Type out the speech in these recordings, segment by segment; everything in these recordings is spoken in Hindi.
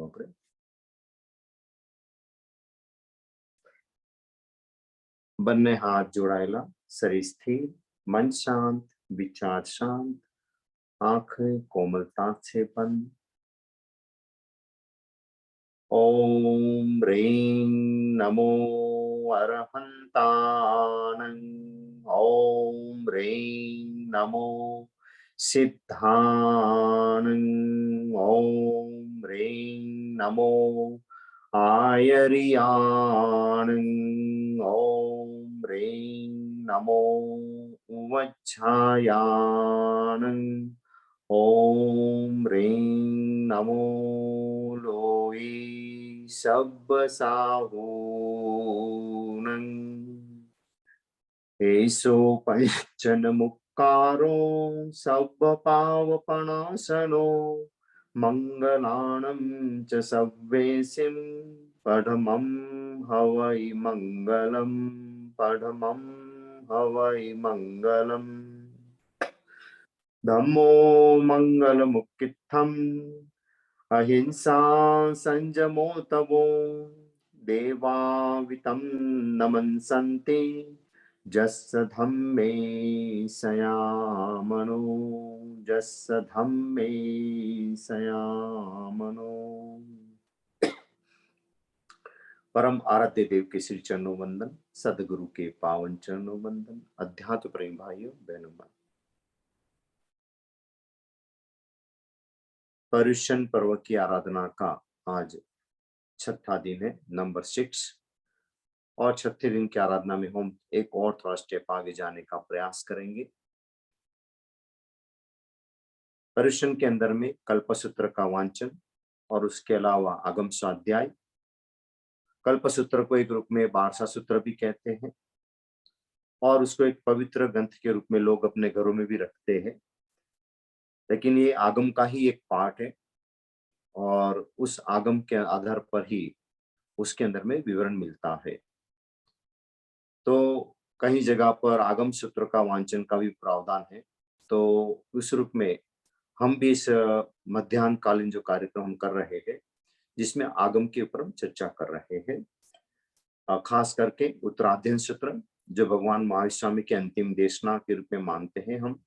बापरे। બંને હાથ જોડાયેલા, શરીર સ્થિર, મન શાંત, વિચાર શાંત, आंखें कोमलता से बंद। ओम ह्रीं नमो अरहंतानं। ओम ह्रीं नमो सिद्धानं। ओम ह्रीं नमो आयर्यानं। ओम ह्रीं नमो उवच्छायानं। ओम ह्रीं नमो लोई सब्बसाहूनं। एषो पंचन मुक्कारो सब्बपावपणासनो मंगलानं च सव्वेसिं पठमं हवै मंगलम। पठमं हवै मंगलम। धम्मो मंगलमुक्तिस्थम् अहिंसा संयमो तवो देवावितं नमन्सन्ति जस्य धम्मे सयामनो। जस्य धम्मे सयामनो। परम आराध्य देव के श्री चरणों वंदन, सदगुरु के पावन चरणों वंदन। अध्यात्म प्रेम भाइयों बहनों, पर्युषण पर्व की आराधना का आज छठा दिन है, नंबर 6। और छठे दिन की आराधना में हम एक और थोड़ा स्टेप आगे जाने का प्रयास करेंगे। पर्युषण के अंदर में कल्पसूत्र का वांचन और उसके अलावा आगम स्वाध्याय। कल्पसूत्र को एक रूप में बारसा सूत्र भी कहते हैं और उसको एक पवित्र ग्रंथ के रूप में लोग अपने घरों में भी रखते हैं, लेकिन ये आगम का ही एक पार्ट है और उस आगम के आधार पर ही उसके अंदर में विवरण मिलता है। तो कहीं जगह पर आगम सूत्र का वांचन का भी प्रावधान है। तो उस रूप में हम भी इस मध्याह्न कालीन जो कार्यक्रम हम कर रहे हैं, जिसमें आगम के ऊपर हम चर्चा कर रहे हैं, खास करके उत्तराध्ययन सूत्र जो भगवान महावीर स्वामी के अंतिम देशना के रूप में मानते हैं हम,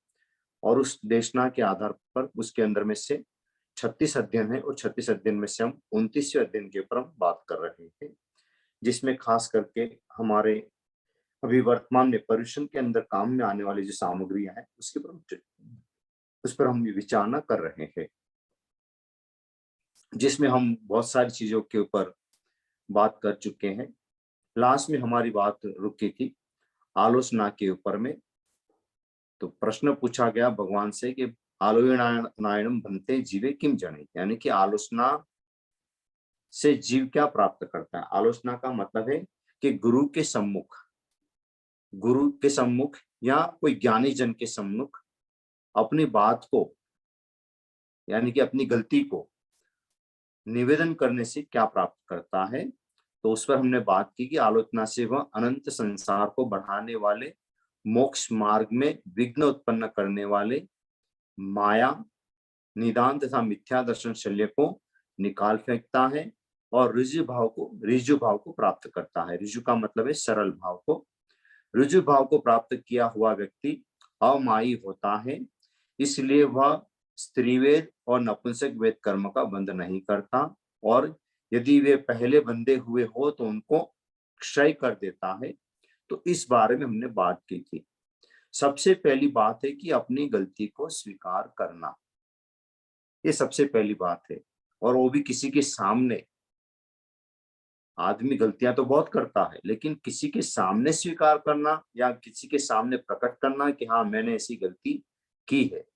और उस देशना के आधार पर उसके अंदर में से 36 अध्ययन है और 36 अध्ययन में से हम 29वें अध्ययन के ऊपर हम बात कर रहे हैं, जिसमें खास करके हमारे अभी वर्तमान में पर्युषण के अंदर काम में आने वाली जो सामग्रियां हैं उसके ऊपर उस पर हम विचारणा कर रहे हैं, जिसमें हम बहुत सारी चीजों के ऊपर बात कर चुके हैं। लास्ट में हमारी बात रुकी थी आलोचना के ऊपर में। तो प्रश्न पूछा गया भगवान से कि आलोचनायनम बनते जीवे किम जने, यानी कि आलोचना से जीव क्या प्राप्त करता है। आलोचना का मतलब है कि गुरु के सम्मुख या कोई ज्ञानी जन के सम्मुख अपनी बात को, यानी कि अपनी गलती को निवेदन करने से क्या प्राप्त करता है। तो उस पर हमने बात की कि आलोचना से वह अनंत संसार को बढ़ाने वाले, मोक्ष मार्ग में विघ्न उत्पन्न करने वाले माया, निदान तथा मिथ्या दर्शन शल्य को निकाल फेंकता है और ऋजु भाव को प्राप्त करता है। ऋजु का मतलब है सरल भाव को। ऋजु भाव को प्राप्त किया हुआ व्यक्ति अमायी होता है, इसलिए वह स्त्रीवेद और नपुंसक वेद कर्म का बंध नहीं करता, और यदि वे पहले बंधे हुए हो तो उनको क्षय कर देता है। तो इस बारे में हमने बात की थी। सबसे पहली बात है कि अपनी गलती को स्वीकार करना, ये सबसे पहली बात है, और वो भी किसी के सामने। आदमी गलतियां तो बहुत करता है, लेकिन किसी के सामने स्वीकार करना या किसी के सामने प्रकट करना कि हाँ मैंने ऐसी गलती की है,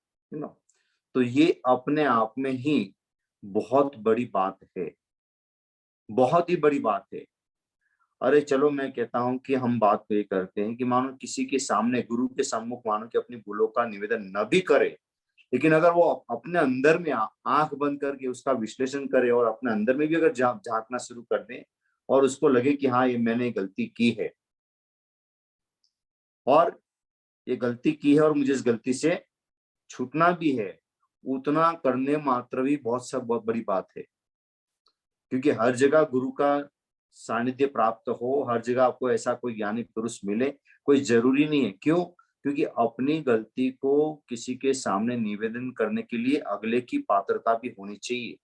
तो ये अपने आप में ही बहुत बड़ी बात है, बहुत ही बड़ी बात है। अरे चलो मैं कहता हूं कि हम बात तो ये करते हैं कि मानो किसी के सामने, गुरु के सम्मुख मानो कि अपनी भूलों का निवेदन न भी करे, लेकिन अगर वो अपने अंदर में आंख बंद करके उसका विश्लेषण करे और अपने अंदर में भी अगर झांकना शुरू कर दे और उसको लगे कि हाँ ये मैंने गलती की है और ये गलती की है और मुझे इस गलती से छूटना भी है, उतना करने मात्र भी बहुत बड़ी बात है। क्योंकि हर जगह गुरु का सानिध्य प्राप्त हो, हर जगह आपको ऐसा कोई ज्ञानी पुरुष मिले, कोई जरूरी नहीं है। क्यों? क्योंकि अपनी गलती को किसी के सामने निवेदन करने के लिए अगले की पात्रता भी होनी चाहिए।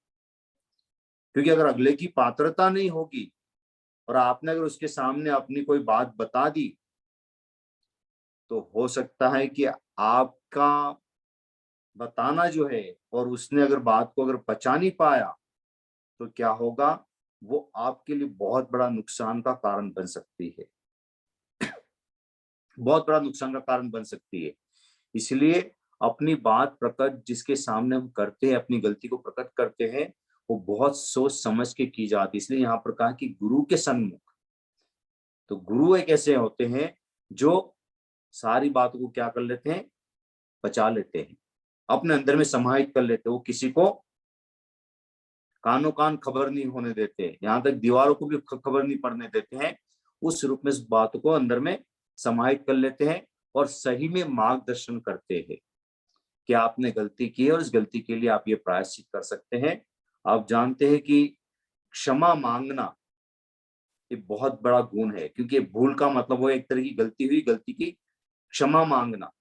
क्योंकि अगर अगले की पात्रता नहीं होगी और आपने अगर उसके सामने अपनी कोई बात बता दी, तो हो सकता है कि आपका बताना जो है, और उसने अगर बात को अगर पचा नहीं पाया, तो क्या होगा, वो आपके लिए बहुत बड़ा नुकसान का कारण बन सकती है, बहुत बड़ा नुकसान का कारण बन सकती है। इसलिए अपनी बात प्रकट जिसके सामने हम करते हैं, अपनी गलती को प्रकट करते हैं, वो बहुत सोच समझ के की जाती है। इसलिए यहाँ पर कहा कि गुरु के सन्मुख। तो गुरु एक ऐसे होते हैं जो सारी बातों को क्या कर लेते हैं, पचा लेते हैं, अपने अंदर में समाहित कर लेते हैं। वो किसी को कानों कान खबर नहीं होने देते, यहाँ तक दीवारों को भी खबर नहीं पड़ने देते हैं। उस रूप में इस बात को अंदर में समाहित कर लेते हैं और सही में मार्गदर्शन करते हैं कि आपने गलती की है और इस गलती के लिए आप ये प्रायश्चित कर सकते हैं। आप जानते हैं कि क्षमा मांगना ये बहुत बड़ा गुण है, क्योंकि भूल का मतलब वो एक तरह की गलती हुई, गलती की क्षमा मांगना।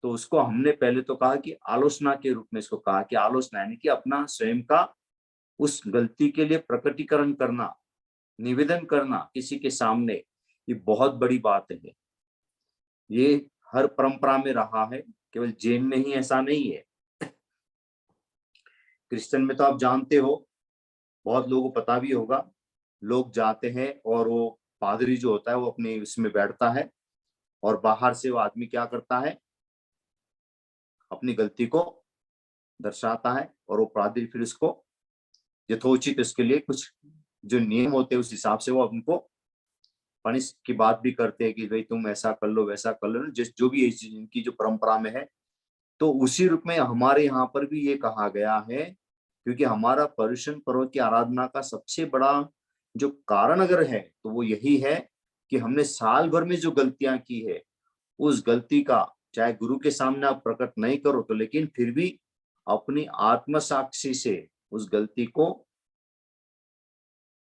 तो उसको हमने पहले तो कहा कि आलोचना के रूप में इसको कहा कि आलोचना यानी कि अपना स्वयं का उस गलती के लिए प्रकटीकरण करना, निवेदन करना किसी के सामने, ये बहुत बड़ी बात है। ये हर परंपरा में रहा है, केवल जैन में ही ऐसा नहीं है। क्रिश्चियन में तो आप जानते हो, बहुत लोगों को पता भी होगा, लोग जाते हैं और वो पादरी जो होता है वो अपने उसमें बैठता है और बाहर से वो आदमी क्या करता है, अपनी गलती को दर्शाता है और वो पादरी फिर उसको यथोचित उसके लिए कुछ जो नियम होते हैं उस हिसाब से वो उनको पनिश की बात भी करते हैं कि भाई तुम ऐसा कर लो वैसा कर लो, जिस जो भी इनकी जो परंपरा में है। तो उसी रूप में हमारे यहाँ पर भी ये कहा गया है, क्योंकि हमारा पर्युषण पर्व की आराधना का सबसे बड़ा जो कारण अगर है तो वो यही है कि हमने साल भर में जो गलतियां की है, उस गलती का चाहे गुरु के सामने आप प्रकट नहीं करो तो, लेकिन फिर भी अपनी आत्म साक्षी से उस गलती को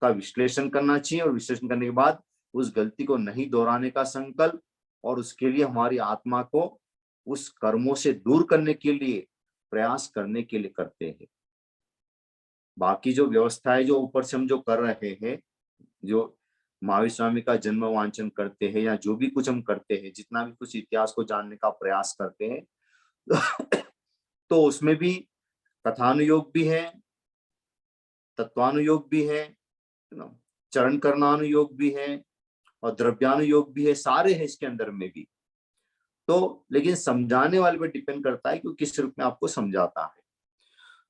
का विश्लेषण करना चाहिए और विश्लेषण करने के बाद उस गलती को नहीं दोहराने का संकल्प, और उसके लिए हमारी आत्मा को उस कर्मों से दूर करने के लिए प्रयास करने के लिए करते हैं। बाकी जो व्यवस्था है जो ऊपर से हम जो कर रहे हैं, जो महावीर स्वामी का जन्म वांचन करते हैं या जो भी कुछ हम करते हैं, जितना भी कुछ इतिहास को जानने का प्रयास करते हैं, तो उसमें भी कथानुयोग भी है, तत्वानुयोग भी है ना, चरण करनानुयोग भी है और द्रव्यानुयोग भी है, सारे हैं इसके अंदर में भी। तो लेकिन समझाने वाले पर डिपेंड करता है कि किस रूप में आपको समझाता है।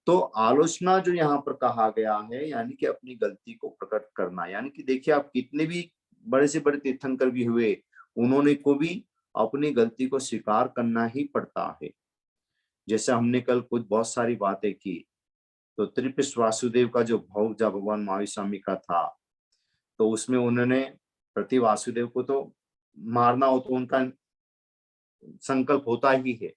तो आलोचना जो यहाँ पर कहा गया है, यानी कि अपनी गलती को प्रकट करना, यानी कि देखिए आप कितने भी बड़े से बड़े तीर्थंकर भी हुए, उन्होंने को भी अपनी गलती को स्वीकार करना ही पड़ता है। जैसे हमने कल कुछ बहुत सारी बातें की, तो त्रिपिश वासुदेव का जो भाव जब भगवान महावीर स्वामी का था, तो उसमें उन्होंने प्रति वासुदेव को तो मारना हो तो उनका संकल्प होता ही है।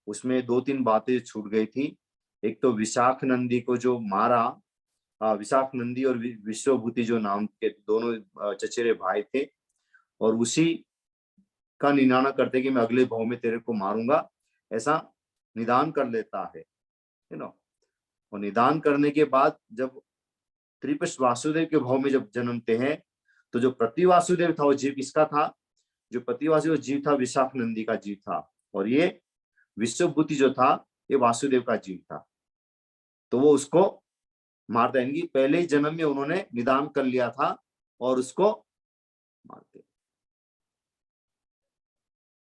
उसमें दो तीन बातें छूट गई थी। एक तो विशाख नंदी को जो मारा, विशाख नंदी और विश्वभूति जो नाम के दोनों चचेरे भाई थे, और उसी का निनाना करते कि मैं अगले भाव में तेरे को मारूंगा, ऐसा निदान कर लेता है, यू नो। और निदान करने के बाद जब त्रिपश वासुदेव के भाव में जब जन्मते हैं, तो जो प्रति वासुदेव था वो जीव किसका था, जो प्रति वासुदेव जीव था विशाख नंदी का जीव था, और ये विश्वभूति जो था ये वासुदेव का जीव था। तो वो उसको मारता है, इनकी पहले ही जन्म में उन्होंने निदान कर लिया था और उसको मारते।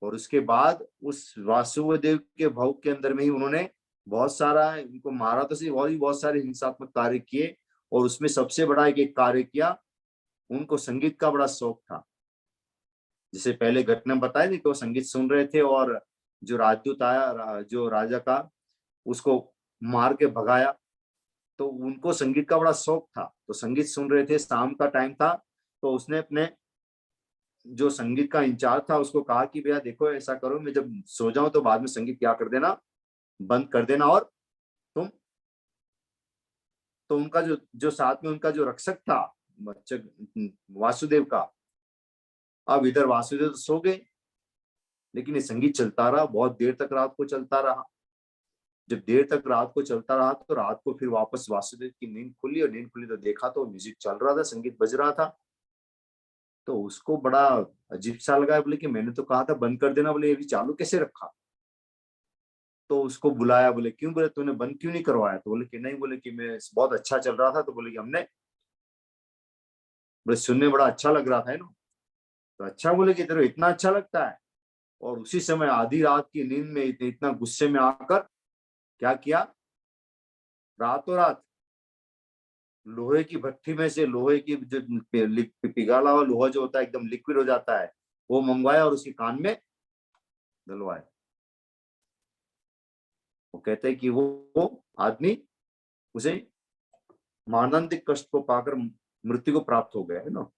और उसके बाद उस वासुदेव के भाव के अंदर में ही उन्होंने बहुत सारा इनको मारा तो सही, और भी बहुत सारे हिंसात्मक कार्य किए, और उसमें सबसे बड़ा एक कार्य किया, उनको संगीत का बड़ा शौक था। जिसे पहले घटना बताई थी कि वो संगीत सुन रहे थे और जो राजदूत आया जो राजा का, उसको मार के भगाया। तो उनको संगीत का बड़ा शौक था, तो संगीत सुन रहे थे, शाम का टाइम था, तो उसने अपने जो संगीत का इंचार्ज था उसको कहा कि भैया देखो ऐसा करो, मैं जब सो जाऊं तो बाद में संगीत क्या कर देना, बंद कर देना, और तुम तो उनका जो जो साथ में उनका जो रक्षक था वासुदेव का, अब इधर वासुदेव तो सो गए, लेकिन ये संगीत चलता रहा, बहुत देर तक रात को चलता रहा। जब देर तक रात को चलता रहा तो रात को फिर वापस वासुदेव की नींद खुली, और नींद खुली तो देखा तो म्यूजिक चल रहा था, संगीत बज रहा था। तो उसको बड़ा अजीब सा लगा, बोले कि मैंने तो कहा था बंद कर देना, बोले ये भी चालू कैसे रखा। तो उसको बुलाया, बोले क्यों, बोले तूने बंद क्यों नहीं करवाया। तो बोले कि नहीं, बोले कि मैं बहुत अच्छा चल रहा था। तो बोले कि हमने, बोले सुनने बड़ा अच्छा लग रहा था ना। तो अच्छा, बोले कि तेरे इतना अच्छा लगता है। और उसी समय आधी रात की नींद में इतना गुस्से में आकर क्या किया, रातों रात लोहे की भट्टी में से लोहे की जो पिघाला हुआ लोहा जो होता है एकदम लिक्विड हो जाता है, वो मंगवाया और उसके कान में डलवाया। वो कहते हैं कि वो आदमी उसे मारणांतिक कष्ट को पाकर मृत्यु को प्राप्त हो गया है ना।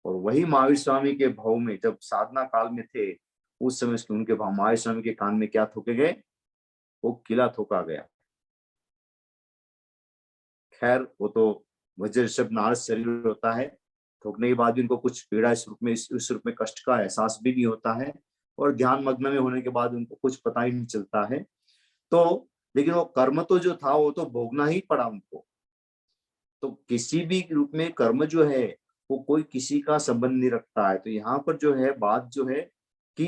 और वही महावीर स्वामी के भाव में जब साधना काल में थे, उस समय उनके महावीर स्वामी के कान में क्या थोके गए, वो किला थोका गया। खैर वो तो वज्र ऋषभ नारद शरीर होता है, थोकने के बाद भी उनको कुछ पीड़ा इस रूप में कष्ट का एहसास भी नहीं होता है, और ध्यान मग्न में होने के बाद उनको कुछ पता ही नहीं चलता है। तो लेकिन वो कर्म तो जो था वो तो भोगना ही पड़ा उनको। तो किसी भी रूप में कर्म जो है वो कोई किसी का संबंध नहीं रखता है। तो यहाँ पर जो है बात जो है कि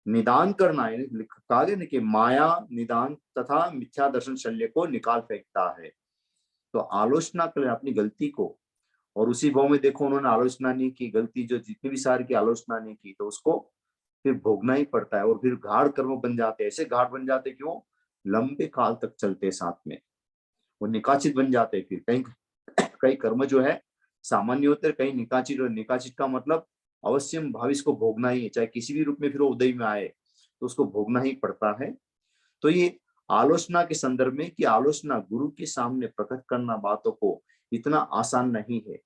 निदान करना है, कहा गया ना कि माया निदान तथा मिथ्या दर्शन शल्य को निकाल फेंकता है। तो आलोचना कर अपनी गलती को, और उसी भाव में देखो उन्होंने आलोचना नहीं की, गलती जो जितनी भी सारी की आलोचना नहीं की, तो उसको फिर भोगना ही पड़ता है। और फिर गाढ़ कर्म बन जाते, ऐसे गाढ़ बन जाते क्यों, लंबे काल तक चलते साथ में, वो निकाचित बन जाते। फिर कहीं कई कर्म जो है सामान्य होते हैं, कहीं निकाचित, और निकाचित का मतलब अवश्य भावी को भोगना ही है, चाहे किसी भी रूप में फिर वो उदय में आए तो उसको भोगना ही पड़ता है। तो ये आलोचना के संदर्भ में कि आलोचना गुरु के सामने प्रकट करना बातों को इतना आसान नहीं है,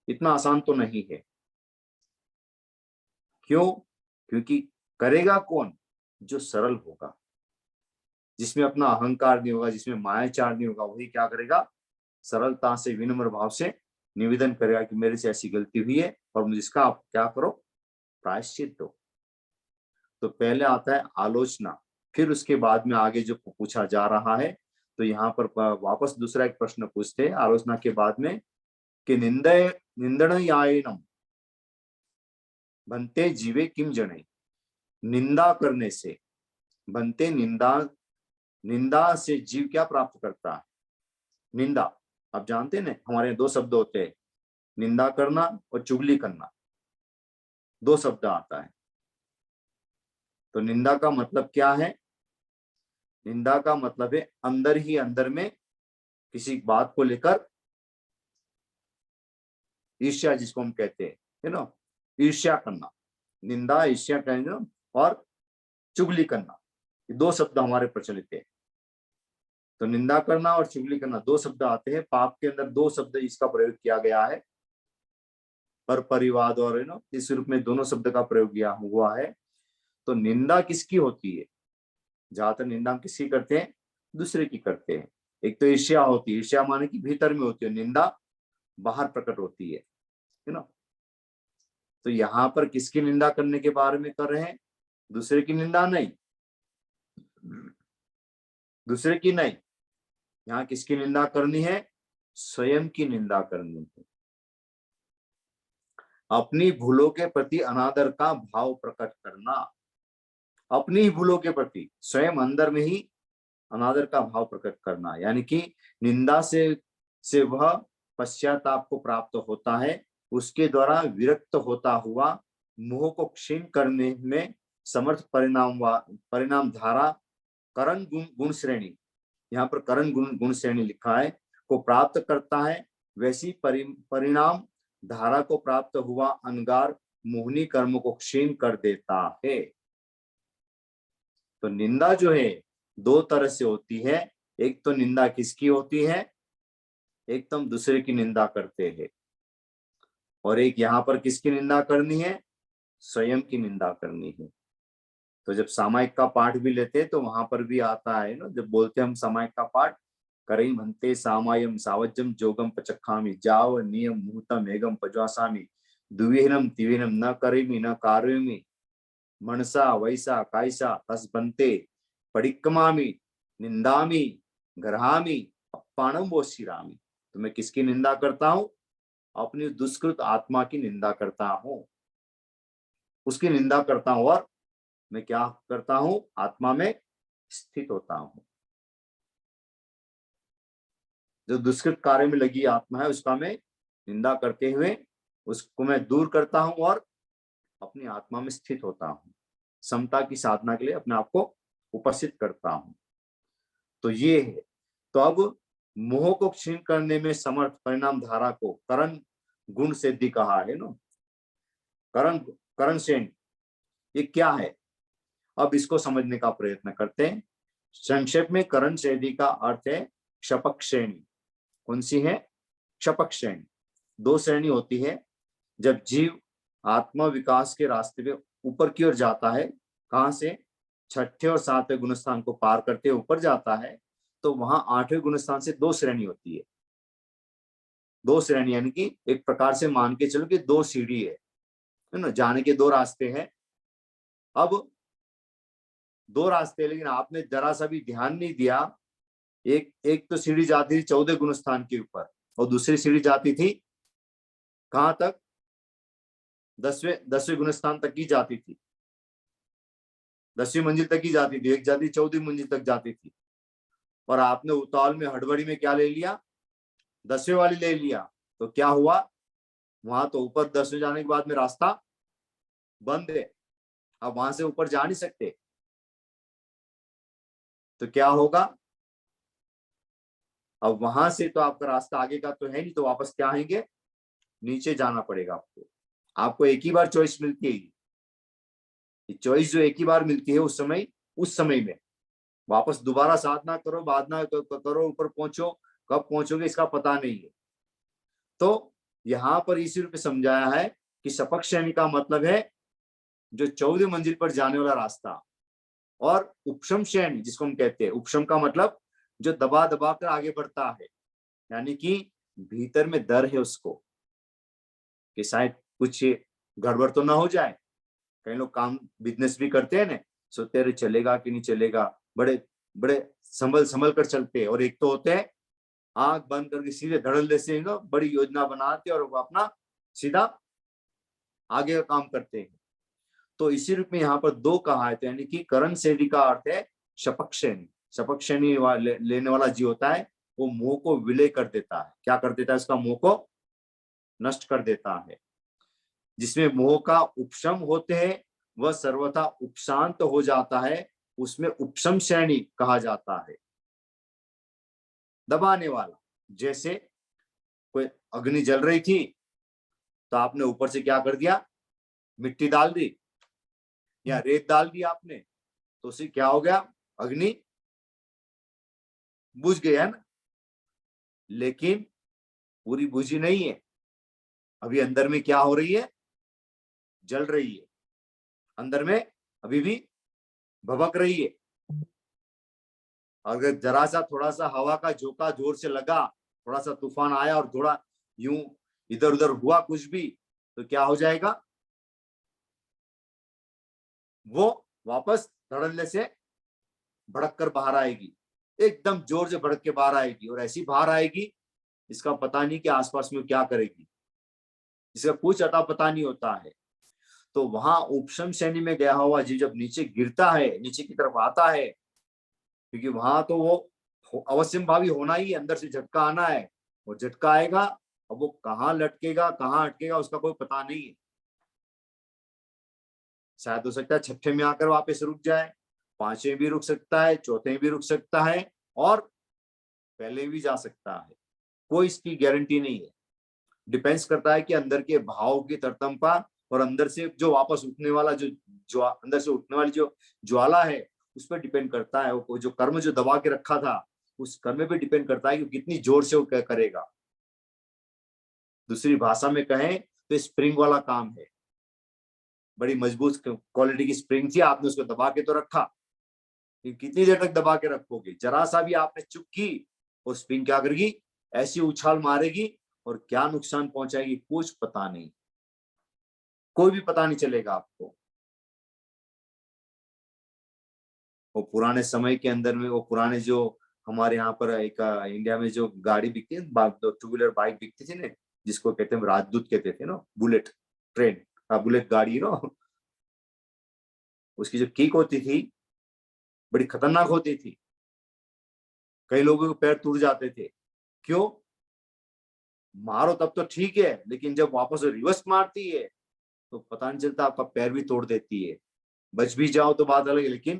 इतना आसान तो नहीं है। क्यों, क्योंकि करेगा कौन, जो सरल होगा, जिसमें अपना अहंकार नहीं होगा, जिसमें मायाचार नहीं होगा, वही क्या करेगा, सरलता से विनम्र भाव से निवेदन करेगा कि मेरे से ऐसी गलती हुई है और मुझे इसका आप क्या करो, प्रायश्चित दो। तो पहले आता है आलोचना, फिर उसके बाद में आगे जो पूछा जा रहा है, तो यहाँ पर वापस दूसरा एक प्रश्न पूछते हैं आलोचना के बाद में कि निंदनयायनम बनते जीवे किम जने, निंदा करने से बनते, निंदा निंदा से जीव क्या प्राप्त करता है। निंदा आप जानते हैं ना, हमारे यहाँ दो शब्द होते हैं, निंदा करना और चुगली करना, दो शब्द आता है। तो निंदा का मतलब क्या है, निंदा का मतलब है अंदर ही अंदर में किसी बात को लेकर ईर्ष्या, जिसको हम कहते हैं, है ना, ईर्ष्या करना, निंदा ईर्ष्या करना, और चुगली करना, ये दो शब्द हमारे प्रचलित है। तो निंदा करना और चुगली करना दो शब्द आते हैं, पाप के अंदर दो शब्द इसका प्रयोग किया गया है, पर परिवाद और है ना, इस रूप में दोनों शब्द का प्रयोग किया हुआ है। तो निंदा किसकी होती है, ज्यादातर निंदा हम किसकी करते हैं, दूसरे की करते हैं। एक तो ईर्ष्या होती है, ईर्ष्या माने कि भीतर में होती है, निंदा बाहर प्रकट होती है ना। तो यहाँ पर किसकी निंदा करने के बारे में कर रहे हैं, दूसरे की निंदा नहीं, दूसरे की नहीं, यहाँ किसकी निंदा करनी है, स्वयं की निंदा करनी है। अपनी भूलों के प्रति अनादर का भाव प्रकट करना, अपनी ही भूलों के प्रति स्वयं अंदर में ही अनादर का भाव प्रकट करना, यानी कि निंदा से वह पश्चाताप को प्राप्त होता है, उसके द्वारा विरक्त होता हुआ मोह को क्षीण करने में समर्थ परिणाम धारा करण गुण श्रेणी, यहाँ पर करण गुण श्रेणी लिखा है, को प्राप्त करता है। वैसी परिणाम धारा को प्राप्त हुआ अंगार मोहनी कर्म को क्षीण कर देता है। तो निंदा जो है दो तरह से होती है, एक तो निंदा किसकी होती है, एक तो हम दूसरे की निंदा करते हैं, और एक यहाँ पर किसकी निंदा करनी है, स्वयं की निंदा करनी है। तो जब सामायिक का पाठ भी लेते हैं तो वहां पर भी आता है ना, जब बोलते हैं हम सामायिक का पाठ, करई भन्ते सामायम सावज्यम जोगम पचखामि जाव नियम मुहूर्तम एगम पज्वासामि द्विहीनम तिवीनम न करेमि न कारयमि मनसा वैसा कायसा तस बनते पडिक्कमामि निंदामि ग्रहामि अप्पाणम वोशिरामि। तो मैं किसकी निंदा करता हूं? अपनी दुष्कृत आत्मा की निंदा करता हूं, उसकी निंदा करता हूं। और मैं क्या करता हूं? आत्मा में स्थित होता हूं। जो दुष्कृत कार्य में लगी आत्मा है उसका मैं निंदा करते हुए उसको मैं दूर करता हूं और अपनी आत्मा में स्थित होता हूं। समता की साधना के लिए अपने आप को उपस्थित करता हूं। तो ये है। तो अब मोह को क्षीण करने में समर्थ परिणाम धारा को करण गुण सिद्धि कहा है ना। करण करण श्रेणी ये क्या है? अब इसको समझने का प्रयत्न करते हैं। संक्षेप में करण श्रेणी का अर्थ है क्षपक श्रेणी। कौन सी है? क्षपक श्रेणी। दो श्रेणी होती है जब जीव आत्मा विकास के रास्ते में ऊपर की ओर जाता है। कहां से? छठे और सातवें गुणस्थान को पार करते ऊपर जाता है तो वहां आठवें गुणस्थान से दो श्रेणी होती है। दो श्रेणी यानी कि एक प्रकार से मान के चलो कि दो सीढ़ी है ना, जाने के दो रास्ते हैं। अब दो रास्ते, लेकिन आपने जरा सा भी ध्यान नहीं दिया। एक एक तो सीढ़ी जाती थी 14 गुणस्थान के ऊपर और दूसरी सीढ़ी जाती थी कहां तक? 10वें गुणस्थान तक ही जाती थी। 10वीं मंजिल तक ही जाती थी। एक जाती 14वीं मंजिल तक जाती थी। और आपने उतावल में हड़बड़ी में क्या ले लिया? 10वें वाली ले लिया। तो क्या हुआ? वहां तो ऊपर 10वें जाने के बाद में रास्ता बंद है। अब वहां से ऊपर जा नहीं सकते। तो क्या होगा? अब वहां से तो आपका रास्ता आगे का तो है नहीं, तो वापस क्या आएंगे? नीचे जाना पड़ेगा आपको। आपको एक ही बार चॉइस मिलती है। चॉइस जो एक ही बार मिलती है उस समय में वापस दोबारा साधना करो, बाधना करो, ऊपर पहुंचो, कब पहुंचोगे इसका पता नहीं है। तो यहां पर इसी रूप में समझाया है कि सपक्ष श्रेणी का मतलब है जो 14वीं मंजिल पर जाने वाला रास्ता। और उपशम श्रेणी जिसको हम कहते हैं, उपशम का मतलब जो दबा दबा कर आगे बढ़ता है, यानी कि भीतर में डर है उसको कि शायद कुछ गड़बड़ तो ना हो जाए। कई लोग काम बिजनेस भी करते हैं ना, सोचते रहे चलेगा कि नहीं चलेगा, बड़े बड़े संभल संभल कर चलते हैं। और एक तो होते हैं आंख बंद करके सीधे धड़ल्ले से बड़ी योजना बनाते हैं और वो अपना सीधा आगे का काम करते हैं। तो इसी रूप में यहाँ पर दो कहा है, यानी कि करण श्रेणी का अर्थ है शपक श्रेणी। शपक श्रेणी लेने वाला जी होता है वो मोह को विलय कर देता है। क्या कर देता है? उसका मोह को नष्ट कर देता है। जिसमें मोह का उपशम होते हैं वह सर्वथा उपशांत हो जाता है, उसमें उपशम श्रेणी कहा जाता है। दबाने वाला, जैसे कोई अग्नि जल रही थी तो आपने ऊपर से क्या कर दिया? मिट्टी डाल दी या रेत डाल दी आपने, तो उससे क्या हो गया? अग्नि बुझ गया ना। लेकिन पूरी बुझी नहीं है, अभी अंदर में क्या हो रही है? जल रही है। अंदर में अभी भी भभक रही है। अगर जरा सा थोड़ा सा हवा का झोंका जोर से लगा, थोड़ा सा तूफान आया और थोड़ा यूं इधर उधर हुआ कुछ भी, तो क्या हो जाएगा? वो वापस धड़ल्ले से भड़क कर बाहर आएगी। एकदम जोर से भड़क के बाहर आएगी और ऐसी बाहर आएगी इसका पता नहीं कि आसपास में क्या करेगी, इसका कुछ अता पता नहीं होता है। तो वहां उपशम श्रेणी में गया हुआ जीव जब नीचे गिरता है, नीचे की तरफ आता है, क्योंकि वहां तो वो अवश्यम भावी होना ही, अंदर से झटका आना है। वो झटका आएगा, अब वो कहाँ लटकेगा कहाँ अटकेगा उसका कोई पता नहीं है। शायद हो सकता है छठे में आकर वापस रुक जाए, पांचवें भी रुक सकता है, चौथे भी रुक सकता है और पहले भी जा सकता है। कोई इसकी गारंटी नहीं है। डिपेंड्स करता है कि अंदर के भाव की तरतमता और अंदर से जो वापस उठने वाला जो अंदर से उठने वाली जो ज्वाला है उस पर डिपेंड करता है। वो जो कर्म जो दबा के रखा था उस कर्म पे डिपेंड करता है कि कितनी जोर से वो करेगा। दूसरी भाषा में कहें तो स्प्रिंग वाला काम है। बड़ी मजबूत क्वालिटी की स्प्रिंग थी, आपने उसको दबा के तो रखा, कितनी देर तक दबा के रखोगे? जरा सा भी आपने चुप की और स्पिन क्या करेगी, ऐसी उछाल मारेगी और क्या नुकसान पहुंचाएगी कुछ पता नहीं, कोई भी पता नहीं चलेगा आपको। वो पुराने समय के अंदर में, वो पुराने जो हमारे यहाँ पर एक इंडिया में जो गाड़ी बिकती है, टू व्हीलर बाइक बिकती थी ना, जिसको कहते हैं राजदूत कहते थे ना, बुलेट ट्रेन, बुलेट गाड़ी ना, उसकी जो किक होती थी बड़ी खतरनाक होती थी, कई लोगों के पैर टूट जाते थे। क्यों? मारो तब तो ठीक है, लेकिन जब वापस रिवर्स मारती है तो पता नहीं चलता, आपका पैर भी तोड़ देती है। बच भी जाओ तो बात अलग है, लेकिन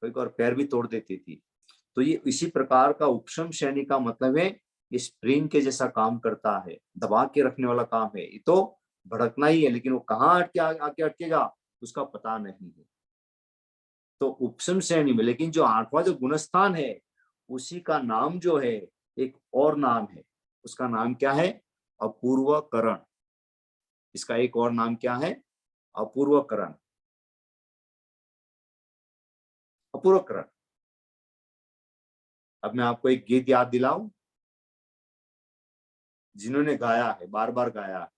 कई बार पैर भी तोड़ देती थी। तो ये इसी प्रकार का उपशम श्रेणी का मतलब है, ये स्प्रिंग के जैसा काम करता है, दबा के रखने वाला काम है। ये तो भड़कना ही है, लेकिन वो कहाँ अटके आके अटकेगा उसका पता नहीं है। तो उपशम श्रेणी में, लेकिन जो 8वां जो गुणस्थान है उसी का नाम जो है, एक और नाम है, उसका नाम क्या है, अपूर्वकरण। इसका एक और नाम क्या है, अपूर्वकरण। अपूर्वकरण। अब मैं आपको एक गीत याद दिलाऊं, जिन्होंने गाया है, बार बार गाया है।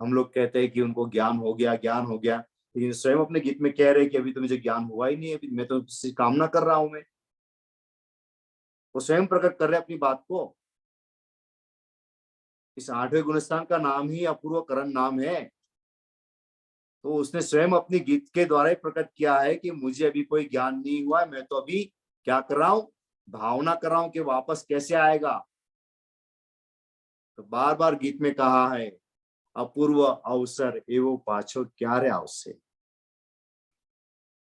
हम लोग कहते हैं कि उनको ज्ञान हो गया, ज्ञान हो गया, लेकिन स्वयं अपने गीत में कह रहे हैं कि अभी तो मुझे ज्ञान हुआ ही नहीं है, अभी मैं तो कामना कर रहा हूं। मैं, वो स्वयं प्रकट कर रहे हैं अपनी बात को। इस 8वें गुणस्थान का नाम ही अपूर्वकरण नाम है। तो उसने स्वयं अपनी गीत के द्वारा ही प्रकट किया है कि मुझे अभी कोई ज्ञान नहीं हुआ है, मैं तो अभी क्या कर रहा हूं, भावना कर रहा हूं कि वापस कैसे आएगा। तो बार बार गीत में कहा है, अपूर्व अवसर एवं पाछो क्या रे आवश्यक,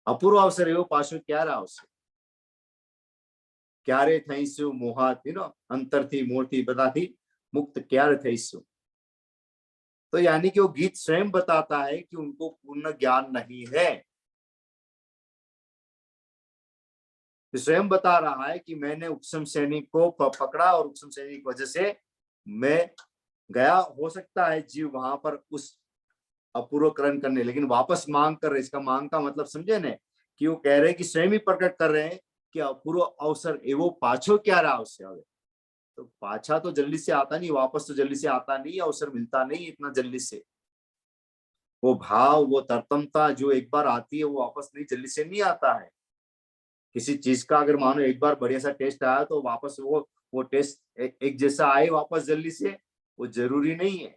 अपूर्व अवसर एवं पाछो क्या रे आवश्यक, क्यारे थईसु मोहात अंतर थी मूर्ति बताती मुक्त क्यारे थईसु। तो यानी कि वो गीत स्वयं बताता है कि उनको पूर्ण ज्ञान नहीं है। तो स्वयं बता रहा है कि मैंने उपशम श्रेणी को पकड़ा और उपशम श्रेणी की वजह से मैं गया। हो सकता है जीव वहां पर उस अपूर्वकरण करने, लेकिन वापस मांग कर रहे। इसका मांग का मतलब समझे न, कि वो कह रहे हैं कि स्वयं ही प्रकट कर रहे हैं कि अपूर्व अवसर एवं पाछो क्या रहा उससे। तो पाछा तो जल्दी से आता नहीं, वापस तो जल्दी से आता नहीं, अवसर मिलता नहीं इतना जल्दी से। वो भाव, वो तरतमता जो एक बार आती है वो वापस नहीं, जल्दी से नहीं आता है। किसी चीज का अगर मानो एक बार बढ़िया सा टेस्ट आया तो वापस वो टेस्ट एक जैसा आए वापस जल्दी से, वो जरूरी नहीं है।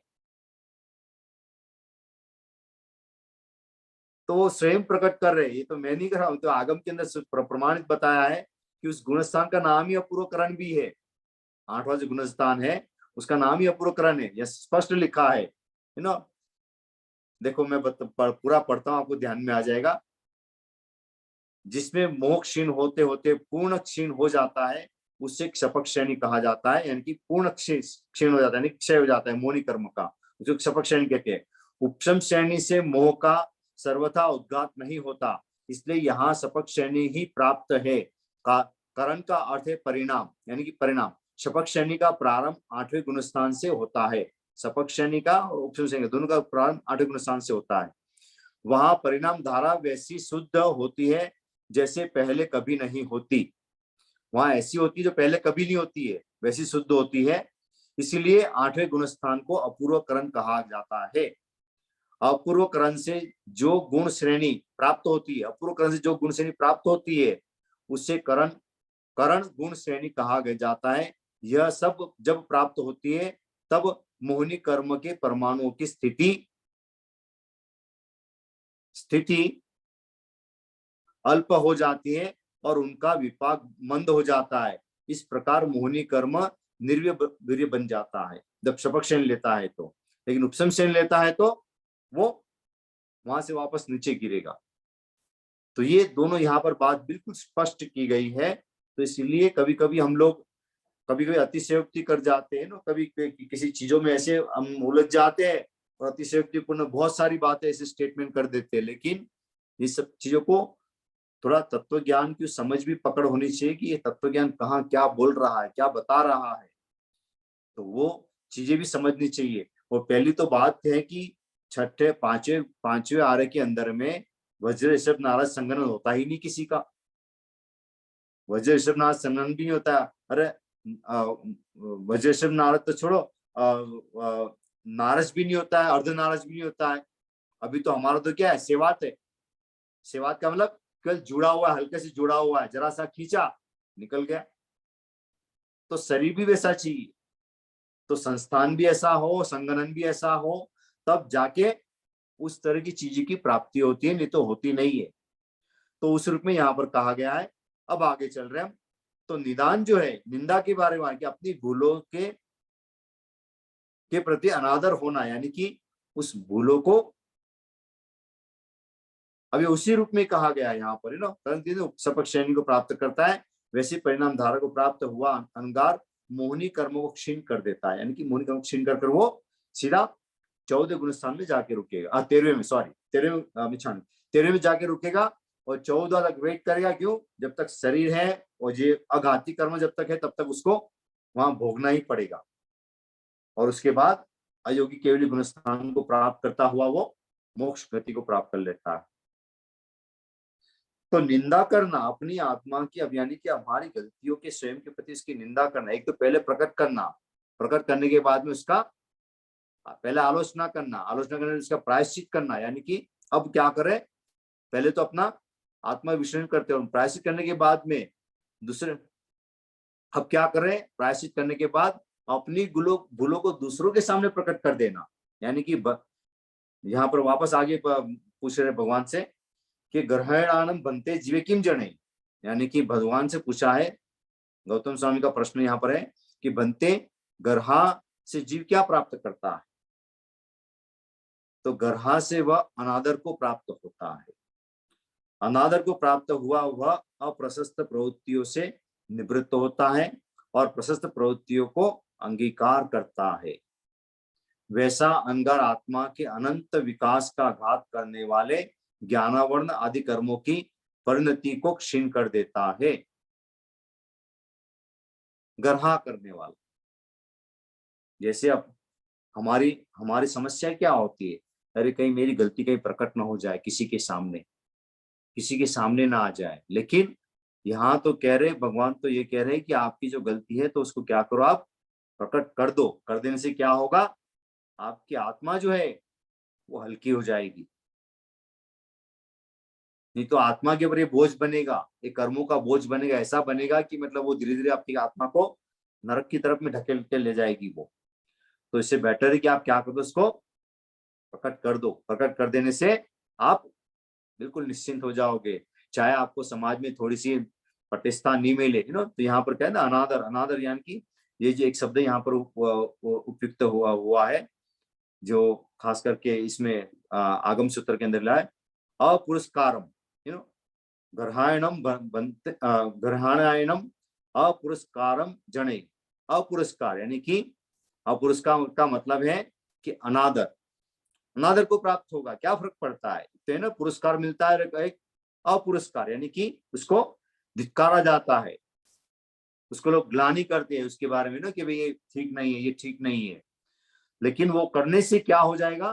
तो वो स्वयं प्रकट कर रहे हैं, ये तो मैं नहीं कर रहा हूं। तो आगम के अंदर प्रमाणित बताया है कि उस गुणस्थान का नाम ही अपूर्वकरण भी है। 8वां जो गुणस्थान है उसका नाम ही अपूर्वकरण है, यह स्पष्ट लिखा है ना। देखो मैं पूरा पढ़ता हूं, आपको ध्यान में आ जाएगा। जिसमें मोह क्षीण होते होते पूर्ण क्षीण हो जाता है, उससे क्षपक श्रेणी कहा जाता है। यानी कि पूर्ण क्षीण हो जाता है, क्षय हो जाता है मोहनी कर्म का, जो क्षपक श्रेणी कहते हैं। उपशम श्रेणी से मोह का सर्वथा उद्घात नहीं होता, इसलिए यहाँ शपक श्रेणी ही प्राप्त है। करण का अर्थ है परिणाम, यानी कि परिणाम। शपक श्रेणी का प्रारंभ 8वें गुणस्थान से होता है। शपक श्रेणी का और उपशम श्रेणी दोनों का प्रारंभ 8वें गुणस्थान से होता है। वहां परिणाम धारा वैसी शुद्ध होती है जैसे पहले कभी नहीं होती। वहां ऐसी होती है जो पहले कभी नहीं होती है, वैसी शुद्ध होती है। इसीलिए 8वें गुणस्थान को अपूर्वकरण कहा जाता है। अपूर्वकरण से जो गुण श्रेणी प्राप्त होती है, अपूर्वकरण से जो गुण श्रेणी प्राप्त होती है उससे करण करण गुण श्रेणी कहा जाता है। यह सब जब प्राप्त होती है तब मोहनी कर्म के परमाणुओं की स्थिति अल्प हो जाती है और उनका विपाक मंद हो जाता है। इस प्रकार मोहनी कर्म निर्वीर्य बन जाता है जब शपक श्रेणी लेता है तो। लेकिन उपशम श्रेणी लेता है तो वो वहां से वापस नीचे गिरेगा। तो ये दोनों यहाँ पर बात बिल्कुल स्पष्ट की गई है। तो इसलिए कभी कभी हम लोग कभी कभी अतिशयोक्ति कर जाते हैं ना, कभी किसी चीजों में ऐसे हम उलझ जाते हैं और अतिशयोक्तिपूर्ण बहुत सारी बातें ऐसे स्टेटमेंट कर देते हैं। लेकिन ये सब चीजों को थोड़ा तत्व ज्ञान की समझ भी पकड़ होनी चाहिए कि ये तत्व ज्ञान कहाँ क्या बोल रहा है, क्या बता रहा है। तो वो चीजें भी समझनी चाहिए। और पहली तो बात है कि छठे पांचवें आर्य के अंदर में वज्र ऋषभ नारद संगठन होता ही नहीं किसी का। वज्र ऋषभ नारद संगठन भी नहीं होता। अरे वज्रेश्वर नारद तो छोड़ो, नारज भी नहीं होता है, अर्ध नारज भी नहीं होता है। अभी तो हमारा तो क्या है, सेवात है। सेवात का मतलब केवल जुड़ा हुआ है, हल्के से जुड़ा हुआ है, जरा सा खींचा निकल गया। तो शरीर भी वैसा चाहिए, तो संस्थान भी ऐसा हो, संगठन भी ऐसा हो, तब जाके उस तरह की चीज की प्राप्ति होती है, नहीं तो होती नहीं है। तो उस रूप में यहाँ पर कहा गया है। अब आगे चल रहे हैं हम। तो निदान जो है, निंदा के बारे में कि अपनी भूलों के प्रति अनादर होना, यानी कि उस भूलों को अभी उसी रूप में कहा गया है यहाँ पर, ना परंतु सपक श्रेणी को प्राप्त करता है, वैसे परिणाम धारा को प्राप्त हुआ अंगार मोहनी कर्मों को क्षीण कर देता है। यानी कि मोहनी कर्म क्षीण कर वो सीधा 14 गुण स्थान में जाके रुकेगा, 13वें में, सॉरी 13वें में जाके रुकेगा और 14 तक वेट करेगा। क्यों? जब तक शरीर है और ये अघाती कर्म जब तक है, तब तक उसको वहां भोगना ही पड़ेगा। और उसके बाद अयोगी केवली गुण स्थान को प्राप्त करता हुआ वो मोक्ष गति को प्राप्त कर लेता है। तो निंदा करना अपनी आत्मा की, अब यानी कि हमारी गलतियों के स्वयं के प्रति इसकी निंदा करना, एक तो पहले प्रकट करना, प्रकट करने के बाद में उसका पहले आलोचना करना, आलोचना करने उसका प्रायश्चित करना। यानी कि अब क्या करें, पहले तो अपना आत्मा विश्लेषण करते हैं, प्रायश्चित करने के बाद में दूसरे, अब क्या करें, प्रायश्चित करने के बाद अपनी भूलों को दूसरों के सामने प्रकट कर देना। यानी कि यहाँ पर वापस आगे पूछ रहे भगवान से कि ग्रहणानम बनते जीवे किम जने, यानी कि भगवान से पूछा है, गौतम स्वामी का प्रश्न यहाँ पर है कि बनते गर्हा से जीव क्या प्राप्त करता है। तो गर्हा से वह अनादर को प्राप्त होता है। अनादर को प्राप्त हुआ वह अप्रशस्त प्रवृत्तियों से निवृत्त होता है और प्रशस्त प्रवृत्तियों को अंगीकार करता है। वैसा अंगार आत्मा के अनंत विकास का घात करने वाले ज्ञानावर्ण आदि कर्मों की परिणति को क्षीण कर देता है। गर्हा करने वाला, जैसे अब हमारी समस्या क्या होती है, अरे कहीं मेरी गलती कहीं प्रकट ना हो जाए, किसी के सामने ना आ जाए। लेकिन यहाँ तो कह रहे भगवान, तो ये कह रहे हैं कि आपकी जो गलती है तो उसको क्या करो, आप प्रकट कर दो। कर देने से क्या होगा, आपकी आत्मा जो है वो हल्की हो जाएगी। नहीं तो आत्मा के ऊपर ये बोझ बनेगा, ये कर्मों का बोझ बनेगा, ऐसा बनेगा कि मतलब वो धीरे धीरे आपकी आत्मा को नरक की तरफ में ढकेल के ले जाएगी वो। तो इससे बेटर है कि आप क्या करो, उसको प्रकट कर दो। प्रकट कर देने से आप बिल्कुल निश्चिंत हो जाओगे। चाहे आपको समाज में थोड़ी सी प्रतिष्ठा नहीं मिले, तो यहाँ पर क्या है ना, अनादर, अनादर यानी कि ये जो एक शब्द यहाँ पर उपयुक्त हुआ है, जो खास करके इसमें आगम सूत्र के अंदर लाए, अपुरस्कारम, ग्रहायणम ग्रहाणायणम अपुरस्कारम जने। अपुरस्कार यानी कि अपुरस्कार का मतलब है कि अनादर, अनादर को प्राप्त होगा। क्या फर्क पड़ता है, तो है ना, पुरस्कार मिलता है, एक अपुरस्कार यानी कि उसको धिक्कारा जाता है, उसको लोग ग्लानि करते हैं उसके बारे में ना, कि भाई ये ठीक नहीं है, ये ठीक नहीं है। लेकिन वो करने से क्या हो जाएगा,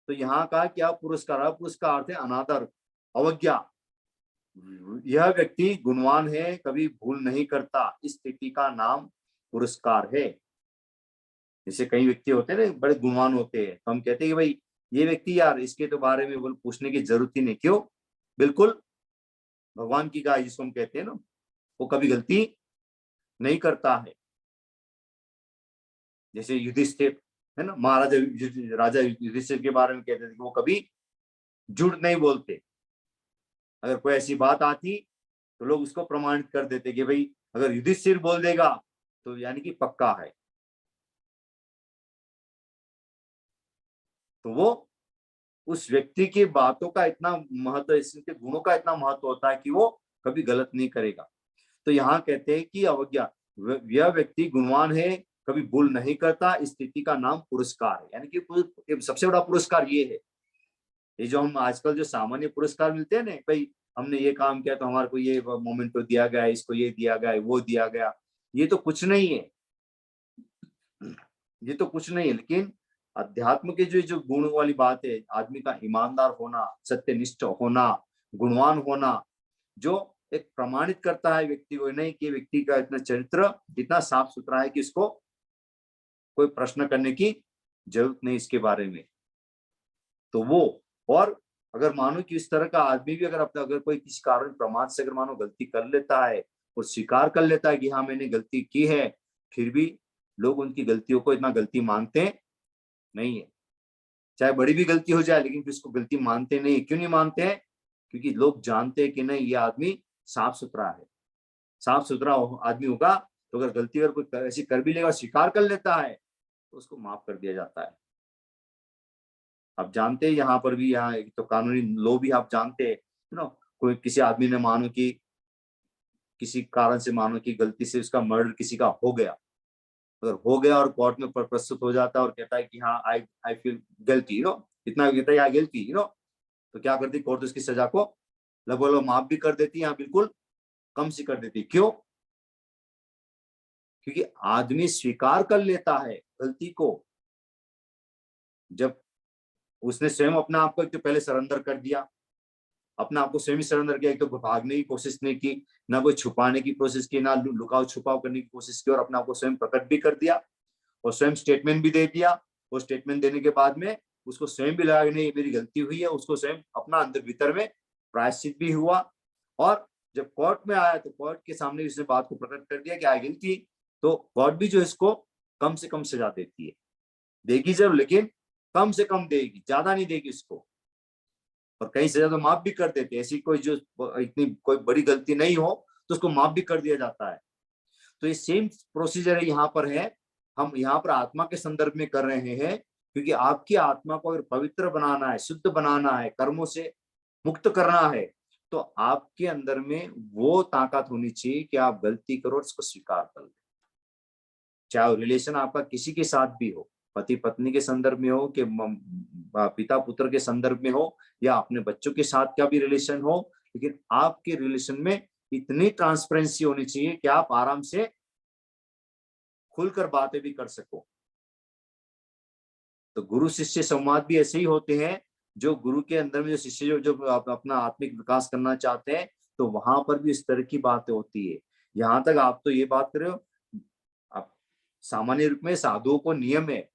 तो यहाँ का क्या पुरस्कार, अपुरस्कार अर्थ है अनादर, अवज्ञा। यह व्यक्ति गुणवान है, कभी भूल नहीं करता, इस स्थिति का नाम पुरस्कार है। जैसे कई व्यक्ति होते हैं ना, बड़े गुणवान होते हैं, तो हम कहते हैं कि भाई ये व्यक्ति यार, इसके तो बारे में पूछने की जरूरत ही नहीं। क्यों? बिल्कुल भगवान की गाय जिसको हम कहते हैं ना, वो कभी गलती नहीं करता है। जैसे युधिष्ठिर है ना, महाराजा राजा युधिष्ठिर के बारे में कहते थे कि वो कभी झूठ नहीं बोलते। अगर कोई ऐसी बात आती तो लोग उसको प्रमाणित कर देते कि भाई अगर युधिष्ठिर बोल देगा तो यानी कि पक्का है। तो वो उस व्यक्ति की बातों का इतना महत्व, इसके गुणों का इतना महत्व होता है कि वो कभी गलत नहीं करेगा। तो यहाँ कहते हैं कि अवज्ञा, यह व्यक्ति गुणवान है, कभी भूल नहीं करता, इस स्थिति का नाम पुरस्कार है। यानी कि सबसे बड़ा पुरस्कार ये है। ये जो हम आजकल जो सामान्य पुरस्कार मिलते हैं ना, भाई हमने ये काम किया तो हमारे को ये मोमेंटो दिया गया, इसको ये दिया गया, वो दिया गया, ये तो कुछ नहीं है, ये तो कुछ नहीं है। लेकिन अध्यात्म के जो गुण वाली बात है, आदमी का ईमानदार होना, सत्यनिष्ठ होना, गुणवान होना, जो एक प्रमाणित करता है व्यक्ति को, नहीं कि व्यक्ति का इतना चरित्र इतना साफ सुथरा है कि इसको कोई प्रश्न करने की जरूरत नहीं इसके बारे में। तो वो, और अगर मानो कि इस तरह का आदमी भी अगर अपना अगर कोई किसी कारण प्रमाद से अगर मानो गलती कर लेता है और स्वीकार कर लेता है कि हाँ मैंने गलती की है, फिर भी लोग उनकी गलतियों को इतना गलती मानते नहीं है। चाहे बड़ी भी गलती हो जाए लेकिन फिर उसको गलती मानते नहीं। क्यों नहीं मानते हैं? क्योंकि लोग जानते हैं कि नहीं ये आदमी साफ सुथरा है। साफ सुथरा आदमी होगा तो अगर गलती अगर कोई ऐसी कर भी लेगा, स्वीकार कर लेता है, तो उसको माफ कर दिया जाता है। आप जानते हैं यहाँ पर भी, यहाँ एक तो कानूनी लो भी आप जानते हैं ना, कोई किसी आदमी ने मानो कि किसी कारण से मानो कि गलती से उसका मर्डर किसी का हो गया, अगर हो गया और कोर्ट में प्रस्तुत हो जाता है और कहता है कि हाँ आई आई फील गिल्टी, इतना कहता है आई गिल्टी, तो क्या करती कोर्ट उसकी सजा को लगभग माफ भी कर देती है, यहाँ बिल्कुल कम सी कर देती। क्यों? क्योंकि आदमी स्वीकार कर लेता है गलती को। जब उसने स्वयं अपने आप को एक तो पहले सरेंडर कर दिया, अपने आप को स्वयं सरेंडर किया, एक तो भागने की कोशिश नहीं की, ना कोई छुपाने की कोशिश की, ना लुकाव छुपाव करने की कोशिश की, और अपने आप को स्वयं प्रकट भी कर दिया और स्वयं स्टेटमेंट भी दे दिया। और स्टेटमेंट देने के बाद में उसको स्वयं भी लगा नहीं मेरी गलती हुई है, उसको स्वयं अपना अंदर भीतर में प्रायश्चित भी हुआ। और जब कोर्ट में आया तो कोर्ट के सामने उसने बात को प्रकट कर दिया कि आई गिल्टी, तो कोर्ट भी जो इसको कम से कम सजा देती है, देगी जरूर लेकिन कम से कम देगी, ज्यादा नहीं देगी इसको। और कई सजा तो माफ भी कर देते हैं, ऐसी कोई जो इतनी कोई बड़ी गलती नहीं हो तो उसको माफ भी कर दिया जाता है। तो ये सेम प्रोसीजर है यहाँ पर है, हम यहाँ पर आत्मा के संदर्भ में कर रहे हैं, क्योंकि आपकी आत्मा को अगर पवित्र बनाना है, शुद्ध बनाना है, कर्मों से मुक्त करना है, तो आपके अंदर में वो ताकत होनी चाहिए कि आप गलती करो और इसको स्वीकार कर लो। चाहे रिलेशन आपका किसी के साथ भी हो, पति पत्नी के संदर्भ में हो कि पिता पुत्र के संदर्भ में हो या अपने बच्चों के साथ का भी रिलेशन हो, लेकिन आपके रिलेशन में इतनी ट्रांसपेरेंसी होनी चाहिए कि आप आराम से खुलकर बातें भी कर सको। तो गुरु शिष्य संवाद भी ऐसे ही होते हैं, जो गुरु के अंदर में जो शिष्य जो अपना आत्मिक विकास करना चाहते हैं, तो वहां पर भी इस तरह की बातें होती है। यहाँ तक आप तो ये बात कर रहे हो, आप सामान्य रूप में साधुओं को नियम है,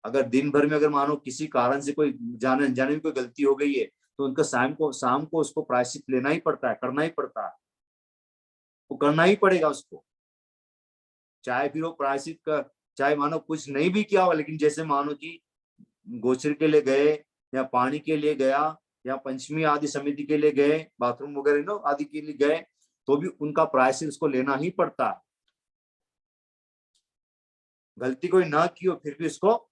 अगर दिन भर में अगर मानो किसी कारण से कोई जाने अनजाने में कोई गलती हो गई है, तो उनका शाम को उसको प्रायश्चित लेना ही पड़ता है, करना ही पड़ता है, वो करना ही पड़ेगा उसको। चाहे फिर वो प्रायश्चित कर, चाहे मानो कुछ नहीं भी किया हो, लेकिन जैसे मानो कि गोचर के लिए गए या पानी के लिए गया या पंचमी आदि समिति के लिए गए, बाथरूम वगैरह आदि के लिए गए, तो भी उनका प्रायश्चित उसको लेना ही पड़ता है। गलती कोई ना की हो फिर भी उसको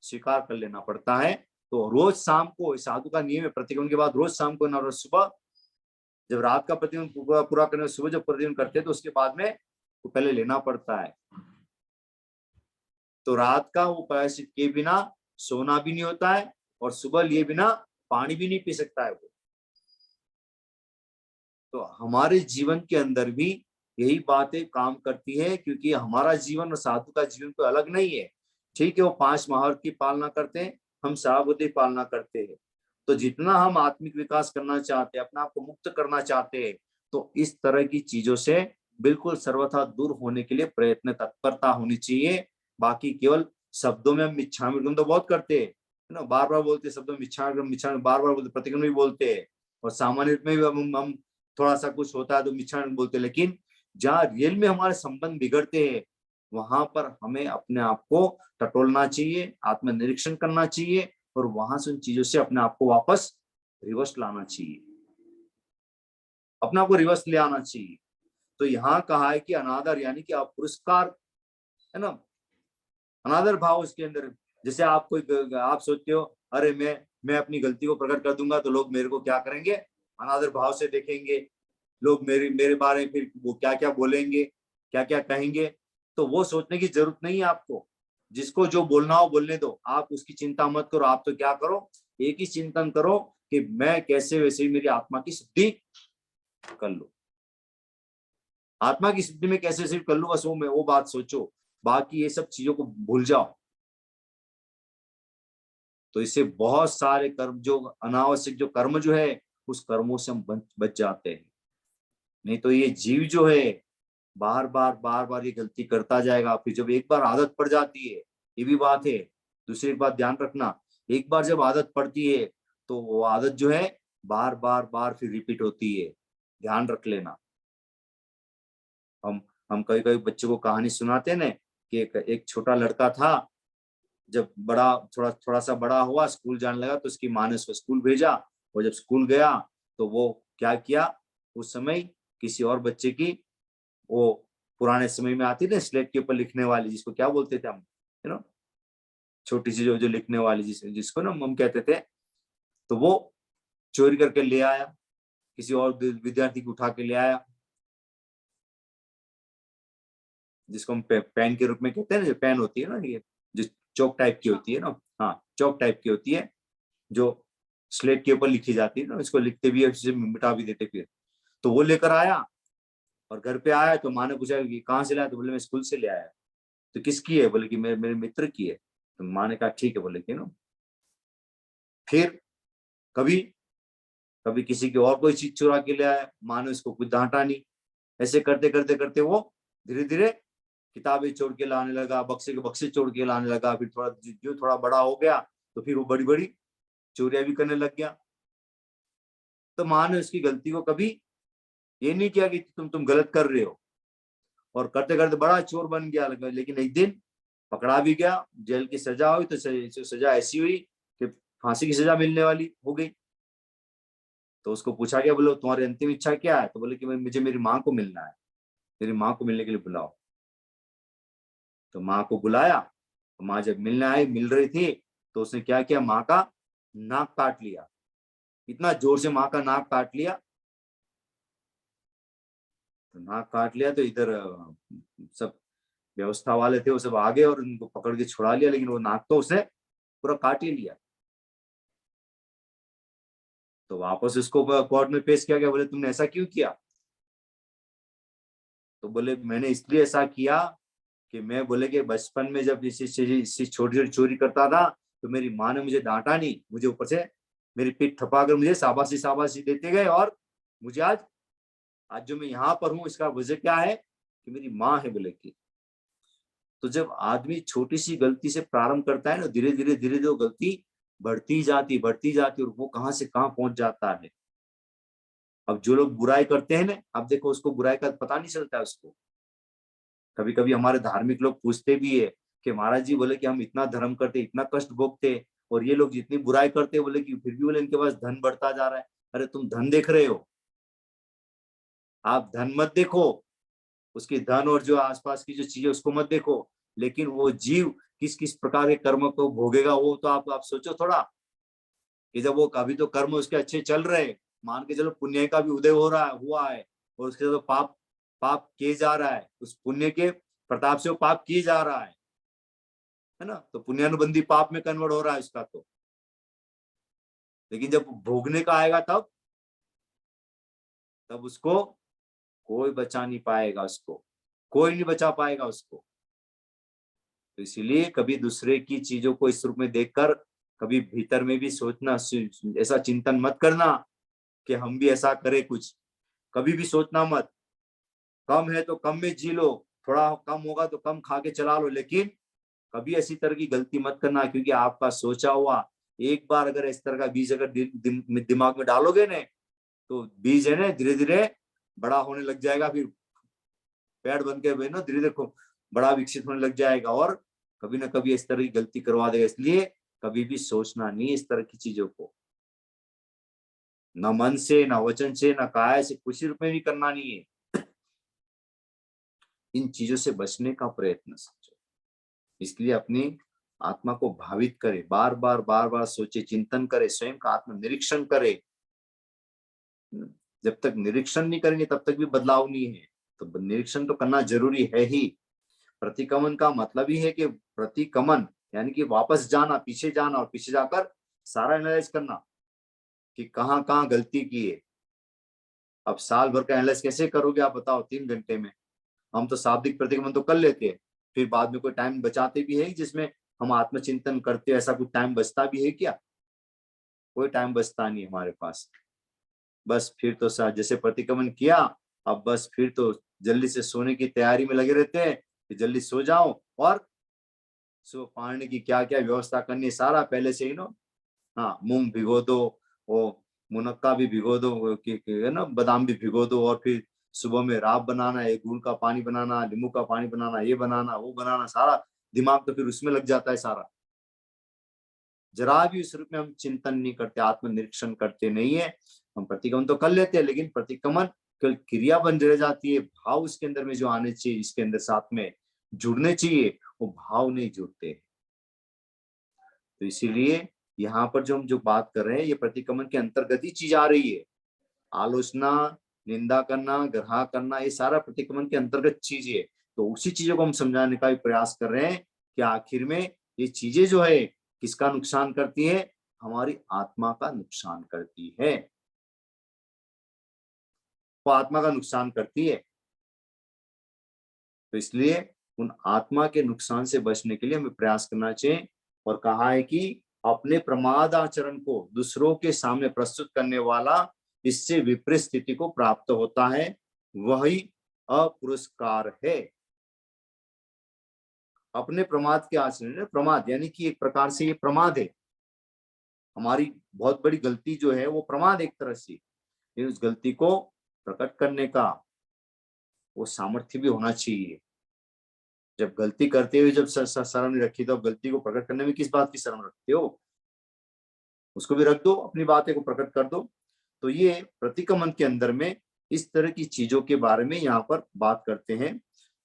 स्वीकार कर लेना पड़ता है। तो रोज शाम को साधु का नियम है, प्रतिक्रमण के बाद रोज शाम को ना, रोज सुबह जब रात का प्रतिक्रमण पूरा करने, सुबह जब प्रतिक्रमण करते हैं तो उसके बाद में तो पहले लेना पड़ता है। तो रात का वो प्रायश्चित के बिना सोना भी नहीं होता है और सुबह लिए बिना पानी भी नहीं पी सकता है वो। तो हमारे जीवन के अंदर भी यही बातें काम करती है, क्योंकि हमारा जीवन और साधु का जीवन तो अलग नहीं है। ठीक है, वो 5 महावर्त की पालना करते हैं, हम साबुदी पालना करते हैं। तो जितना हम आत्मिक विकास करना चाहते हैं, अपने आप को मुक्त करना चाहते हैं, तो इस तरह की चीजों से बिल्कुल सर्वथा दूर होने के लिए प्रयत्न तत्परता होनी चाहिए। बाकी केवल शब्दों में हम मिच्छामि तो बहुत करते हैं ना, बार बार बोलते शब्दों में मिच्छामि बार बार बोलते, प्रतिक्रमण भी बोलते हैं, और सामान्य में भी हम थोड़ा सा कुछ होता है तो मिच्छामि बोलते हैं। लेकिन जहाँ रियल में हमारे संबंध बिगड़ते हैं, वहां पर हमें अपने आप को टटोलना चाहिए, आत्मनिरीक्षण करना चाहिए, और वहां से उन चीजों से अपने आप को वापस रिवर्स लाना चाहिए, अपने आप को रिवर्स ले आना चाहिए। तो यहाँ कहा है कि अनादर यानी कि आप पुरस्कार, है ना, अनादर भाव उसके अंदर। जैसे आप कोई आप सोचते हो अरे मैं अपनी गलती को प्रकट कर दूंगा तो लोग मेरे को क्या करेंगे, अनादर भाव से देखेंगे, लोग मेरे बारे में फिर वो क्या क्या बोलेंगे, क्या क्या कहेंगे। तो वो सोचने की जरूरत नहीं है आपको, जिसको जो बोलना हो बोलने दो, आप उसकी चिंता मत करो। आप तो क्या करो, एक ही चिंतन करो कि मैं कैसे वैसे ही मेरी आत्मा की शुद्धि कर लूं, आत्मा की शुद्धि में कैसे वैसे कर लूं, बस वो बात सोचो, बाकी ये सब चीजों को भूल जाओ। तो इससे बहुत सारे कर्म जो अनावश्यक जो कर्म जो है, उस कर्मों से हम बच जाते हैं। नहीं तो ये जीव जो है बार बार ये गलती करता जाएगा। फिर जब एक बार आदत पड़ जाती है, ये भी बात है, दूसरी एक बात ध्यान रखना, एक बार जब आदत पड़ती है तो वो आदत जो है बार फिर रिपीट होती है, ध्यान रख लेना। हम कई कई बच्चों को कहानी सुनाते हैं ना कि एक छोटा लड़का था, जब बड़ा थोड़ा सा बड़ा हुआ, स्कूल जाने लगा, तो उसकी माँ ने उसको स्कूल भेजा। और जब स्कूल गया तो वो क्या किया, उस समय किसी और बच्चे की, वो पुराने समय में आती ना स्लेट के ऊपर लिखने वाली, जिसको क्या बोलते थे हम, छोटी सी जो जो लिखने वाली, जिसको ना हम कहते थे, तो वो चोरी करके ले आया, किसी और विद्यार्थी को उठा के ले आया, जिसको हम पेन के रूप में कहते हैं ना, जो पेन होती है ना, ये जो चौक टाइप की होती है ना, हाँ चौक टाइप की होती है, जो स्लेट के ऊपर लिखी जाती है ना, इसको लिखते भी है, मिटा भी देते फिर। तो वो लेकर आया और घर पे आया तो माँ ने पूछा कि कहाँ से लाया, तो बोले मैं स्कूल से ले आया। तो किसकी है, बोले कि मेरे मित्र की है। तो माँ ने कहा ठीक है, बोले कि ना। फिर कभी कभी किसी की और कोई चीज चुरा के ले आया, माँ ने उसको कुछ डांटा नहीं। ऐसे करते करते करते वो धीरे धीरे किताबें छोड़ के लाने लगा, बक्से के बक्से छोड़ के लाने लगा। फिर थोड़ा जो थोड़ा बड़ा हो गया तो फिर वो बड़ी बड़ी चोरियां भी करने लग गया। तो माँ ने उसकी गलती को कभी ये नहीं किया कि तुम गलत कर रहे हो, और करते करते बड़ा चोर बन गया। लेकिन एक दिन पकड़ा भी गया, जेल की सजा हुई, तो सजा ऐसी हुई कि फांसी की सजा मिलने वाली हो गई। तो उसको पूछा गया, बोलो तुम्हारी अंतिम इच्छा क्या है, तो बोले कि मुझे मेरी माँ को मिलना है, मेरी माँ को मिलने के लिए बुलाओ। तो माँ को बुलाया, तो माँ जब मिलने आई, मिल रही थी, तो उसने क्या किया, माँ का नाक काट लिया, इतना जोर से माँ का नाक काट लिया। तो नाक काट लिया तो इधर सब व्यवस्था वाले थे, वो सब आ गए और उनको पकड़ के छुड़ा लिया, लेकिन वो नाक तो उसने पूरा काट ही लिया। तो वापस उसको कोर्ट में पेश किया गया, बोले तुमने ऐसा क्यों किया। तो बोले मैंने इसलिए ऐसा किया कि मैं, बोले कि बचपन में जब इसी छोटी छोटी चोरी करता था तो मेरी माँ ने मुझे डांटा नहीं, मुझे ऊपर से मेरी पीठ थपाकर मुझे शाबाशी शाबाशी देते गए, और मुझे आज आज जो मैं यहाँ पर हूँ इसका वजह क्या है, कि मेरी माँ है, बोले की। तो जब आदमी छोटी सी गलती से प्रारंभ करता है ना, धीरे धीरे वो गलती बढ़ती जाती, और वो कहाँ से कहाँ पहुंच जाता है। अब जो लोग बुराई करते हैं ना, अब देखो उसको बुराई का पता नहीं चलता है उसको। कभी कभी हमारे धार्मिक लोग पूछते भी है कि महाराज जी, बोले कि हम इतना धर्म करते, इतना कष्ट भोगते, और ये लोग जितनी बुराई करते, बोले कि फिर भी बोले इनके पास धन बढ़ता जा रहा है। अरे तुम धन देख रहे हो, आप धन मत देखो, उसकी धन और जो आसपास की जो चीजें उसको मत देखो, लेकिन वो जीव किस किस प्रकार के कर्म को भोगेगा, वो तो आप सोचो थोड़ा, कि जब वो कभी तो कर्म उसके अच्छे चल रहे, मान के चलो पुण्य का भी उदय हो रहा हुआ है, और उसके तो पाप पाप किए जा रहा है, उस पुण्य के प्रताप से वो पाप किए जा रहा है ना, तो पुण्यानुबंधी पाप में कन्वर्ट हो रहा है उसका तो। लेकिन जब भोगने का आएगा तब उसको कोई बचा नहीं पाएगा, उसको कोई नहीं बचा पाएगा उसको। तो इसीलिए कभी दूसरे की चीजों को इस रूप में देखकर कभी भीतर में भी सोचना, ऐसा चिंतन मत करना कि हम भी ऐसा करें कुछ, कभी भी सोचना मत। कम है तो कम में जी लो, थोड़ा कम होगा तो कम खा के चला लो, लेकिन कभी ऐसी तरह की गलती मत करना, क्योंकि आपका सोचा हुआ एक बार अगर इस तरह का बीज अगर दिमाग में डालोगे ने, तो बीज है ना धीरे धीरे बड़ा होने लग जाएगा, फिर पेड़ बन के ना धीरे धीरे बड़ा विकसित होने लग जाएगा, और कभी ना कभी इस तरह की गलती करवा देगा। इसलिए कभी भी सोचना नहीं इस तरह की चीजों को, न मन से, न वचन से, न काया से, किसी रूप में भी करना नहीं है। इन चीजों से बचने का प्रयत्न समझो। इसलिए अपनी आत्मा को भावित करे, बार बार सोचे, चिंतन करे, स्वयं का आत्म निरीक्षण करे। जब तक निरीक्षण नहीं करेंगे तब तक भी बदलाव नहीं है, तो निरीक्षण तो करना जरूरी है ही। प्रतिक्रमण का मतलब ही है कि प्रतिक्रमण यानी कि वापस जाना, पीछे जाना, और पीछे जाकर सारा एनालाइज करना कि कहाँ कहाँ गलती की है। अब साल भर का एनालाइज कैसे करोगे आप बताओ 3 घंटे में। हम तो शाब्दिक प्रतिक्रमण तो कर लेते हैं, फिर बाद में कोई टाइम बचाते भी है जिसमें हम आत्मचिंतन करते, ऐसा कुछ टाइम बचता भी है क्या? कोई टाइम बचता नहीं हमारे पास। बस फिर तो जैसे प्रतिक्रमण किया, अब बस फिर तो जल्दी से सोने की तैयारी में लगे रहते हैं कि जल्दी सो जाओ, और सो पानी की क्या क्या व्यवस्था करनी है सारा पहले से ही नो। हाँ, मूंग भिगो दो, वो मुनक्का भी भिगो दो, है ना, बादाम भी भिगो दो, और फिर सुबह में राब बनाना है, गुड़ का पानी बनाना, नींबू का पानी बनाना, ये बनाना वो बनाना, सारा दिमाग तो फिर उसमें लग जाता है सारा। जरा भी उस रूप में हम चिंतन नहीं करते, आत्मनिरीक्षण करते नहीं है। हम प्रतिगमन तो कर लेते हैं, लेकिन प्रतिगमन केवल क्रिया बन रह जाती है, भाव उसके अंदर में जो आने चाहिए, इसके अंदर साथ में जुड़ने चाहिए, वो भाव नहीं जुड़ते। तो इसीलिए यहाँ पर जो हम जो बात कर रहे हैं, ये प्रतिगमन के अंतर्गत ही चीज आ रही है। आलोचना, निंदा करना, ग्रह करना, ये सारा प्रतिगमन के अंतर्गत चीज है। तो उसी चीजों को हम समझाने का भी प्रयास कर रहे हैं कि आखिर में ये चीजें जो है किसका नुकसान करती है? हमारी आत्मा का नुकसान करती है। वो आत्मा का नुकसान करती है। तो इसलिए उन आत्मा के नुकसान से बचने के लिए हमें प्रयास करना चाहिए। और कहा है कि अपने प्रमाद आचरण को दूसरों के सामने प्रस्तुत करने वाला इससे विपरीत स्थिति को प्राप्त होता है, वही अपुरस्कार है। अपने प्रमाद के आचरण, प्रमाद यानी कि एक प्रकार से ये प्रमाद है, हमारी बहुत बड़ी गलती जो है वो प्रमाद एक तरह से। उस गलती को प्रकट करने का वो सामर्थ्य भी होना चाहिए। जब गलती करते हुए जब शर्म नहीं रखी, तो गलती को प्रकट करने में किस बात की शर्म रखते हो? उसको भी रख दो, अपनी बातें को प्रकट कर दो। तो ये प्रतिगमन के अंदर में इस तरह की चीजों के बारे में यहाँ पर बात करते हैं।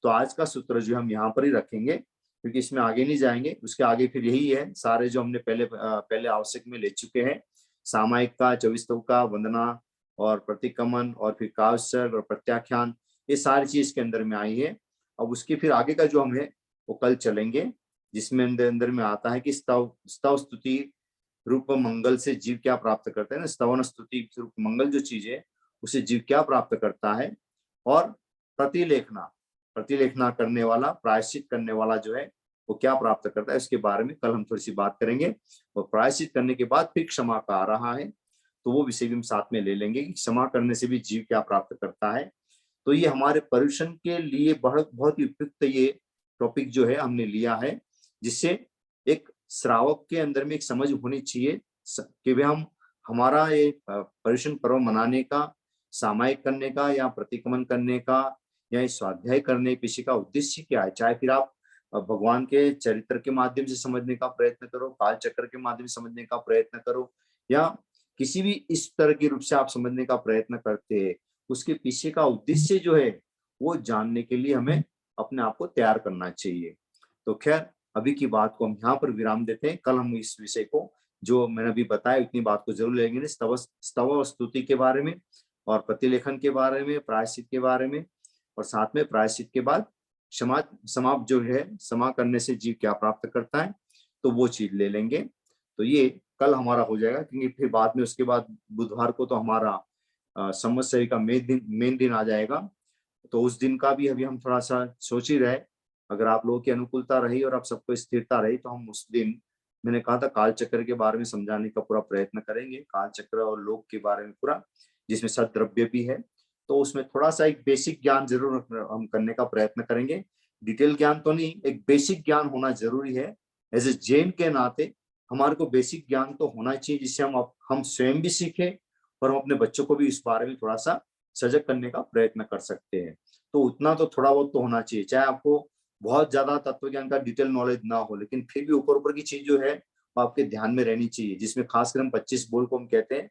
तो आज का सूत्र जो हम यहाँ पर ही रखेंगे, क्योंकि इसमें आगे नहीं जाएंगे। उसके आगे फिर यही है सारे जो हमने पहले आवश्यक में ले चुके हैं, सामायिक का, चौबीस्तव का, वंदना और प्रतिगमन, और फिर काव्यसर्ग और प्रत्याख्यान, ये सारी चीज के अंदर में आई है। अब उसके फिर आगे का जो हम है वो कल चलेंगे, जिसमें अंदर में आता है कि स्तव स्तुति रूप मंगल से जीव क्या प्राप्त करता है ना। स्तवन स्तुति रूप मंगल जो चीज है उसे जीव क्या प्राप्त करता है, और प्रतिलेखना, प्रतिलेखना करने वाला, प्रायश्चित करने वाला जो है वो क्या प्राप्त करता है, इसके बारे में कल हम थोड़ी सी बात करेंगे। और प्रायश्चित करने के बाद फिर क्षमा का आ रहा है, तो वो विषय भी हम साथ में ले लेंगे कि क्षमा करने से भी जीव क्या प्राप्त करता है। तो ये हमारे पर्यूषण के लिए बहुत बहुत ही उपयुक्त ये टॉपिक जो है हमने लिया है, जिससे एक श्रावक के अंदर में एक समझ होनी चाहिए कि वे हम हमारा ये पर्यूषण पर्व मनाने का, सामायिक करने का, या प्रतिगमन करने का, या स्वाध्याय करने पीछे का उद्देश्य क्या है। चाहे फिर आप भगवान के चरित्र के माध्यम से समझने का प्रयत्न करो, काल चक्र के माध्यम से समझने का प्रयत्न करो, या किसी भी इस तरह के रूप से आप समझने का प्रयत्न करते हैं, उसके पीछे का उद्देश्य जो है वो जानने के लिए हमें अपने आप को तैयार करना चाहिए। तो खैर अभी की बात को हम यहाँ पर विराम देते हैं। कल हम इस विषय को जो मैंने अभी बताया इतनी बात को जरूर लेंगे, स्तव और स्तुति के बारे में, और प्रतिलेखन के बारे में, प्रायश्चित के बारे में, और साथ में प्रायश्चित के बाद समाप्त जो है, क्षमा करने से जीव क्या प्राप्त करता है, तो वो चीज ले लेंगे। तो ये कल हमारा हो जाएगा, क्योंकि फिर बाद में उसके बाद बुधवार को तो हमारा संवत्सरी का मेन दिन आ जाएगा। तो उस दिन का भी अभी हम थोड़ा सा सोच ही रहे, अगर आप लोगों की अनुकूलता रही और आप सबको स्थिरता रही, तो हम उस दिन, मैंने कहा था, काल चक्र के बारे में समझाने का पूरा प्रयत्न करेंगे, काल चक्र और लोक के बारे में पूरा, जिसमें सद्द्रव्य भी है। तो उसमें थोड़ा सा एक बेसिक ज्ञान जरूर हम करने का प्रयत्न करेंगे। डिटेल ज्ञान तो नहीं, एक बेसिक ज्ञान होना जरूरी है। एज ए जैन के नाते हमारे को बेसिक ज्ञान तो होना चाहिए, जिससे हम स्वयं भी सीखें और हम अपने बच्चों को भी इस बारे में थोड़ा सा सजग करने का प्रयत्न कर सकते हैं। तो उतना तो थोड़ा बहुत तो होना चाहिए, चाहे आपको बहुत ज्यादा तत्व ज्ञान का डिटेल नॉलेज ना हो, लेकिन फिर भी ऊपर ऊपर की चीज जो है वो आपके ध्यान में रहनी चाहिए, जिसमें खासकर हम 25 बोल को हम कहते हैं।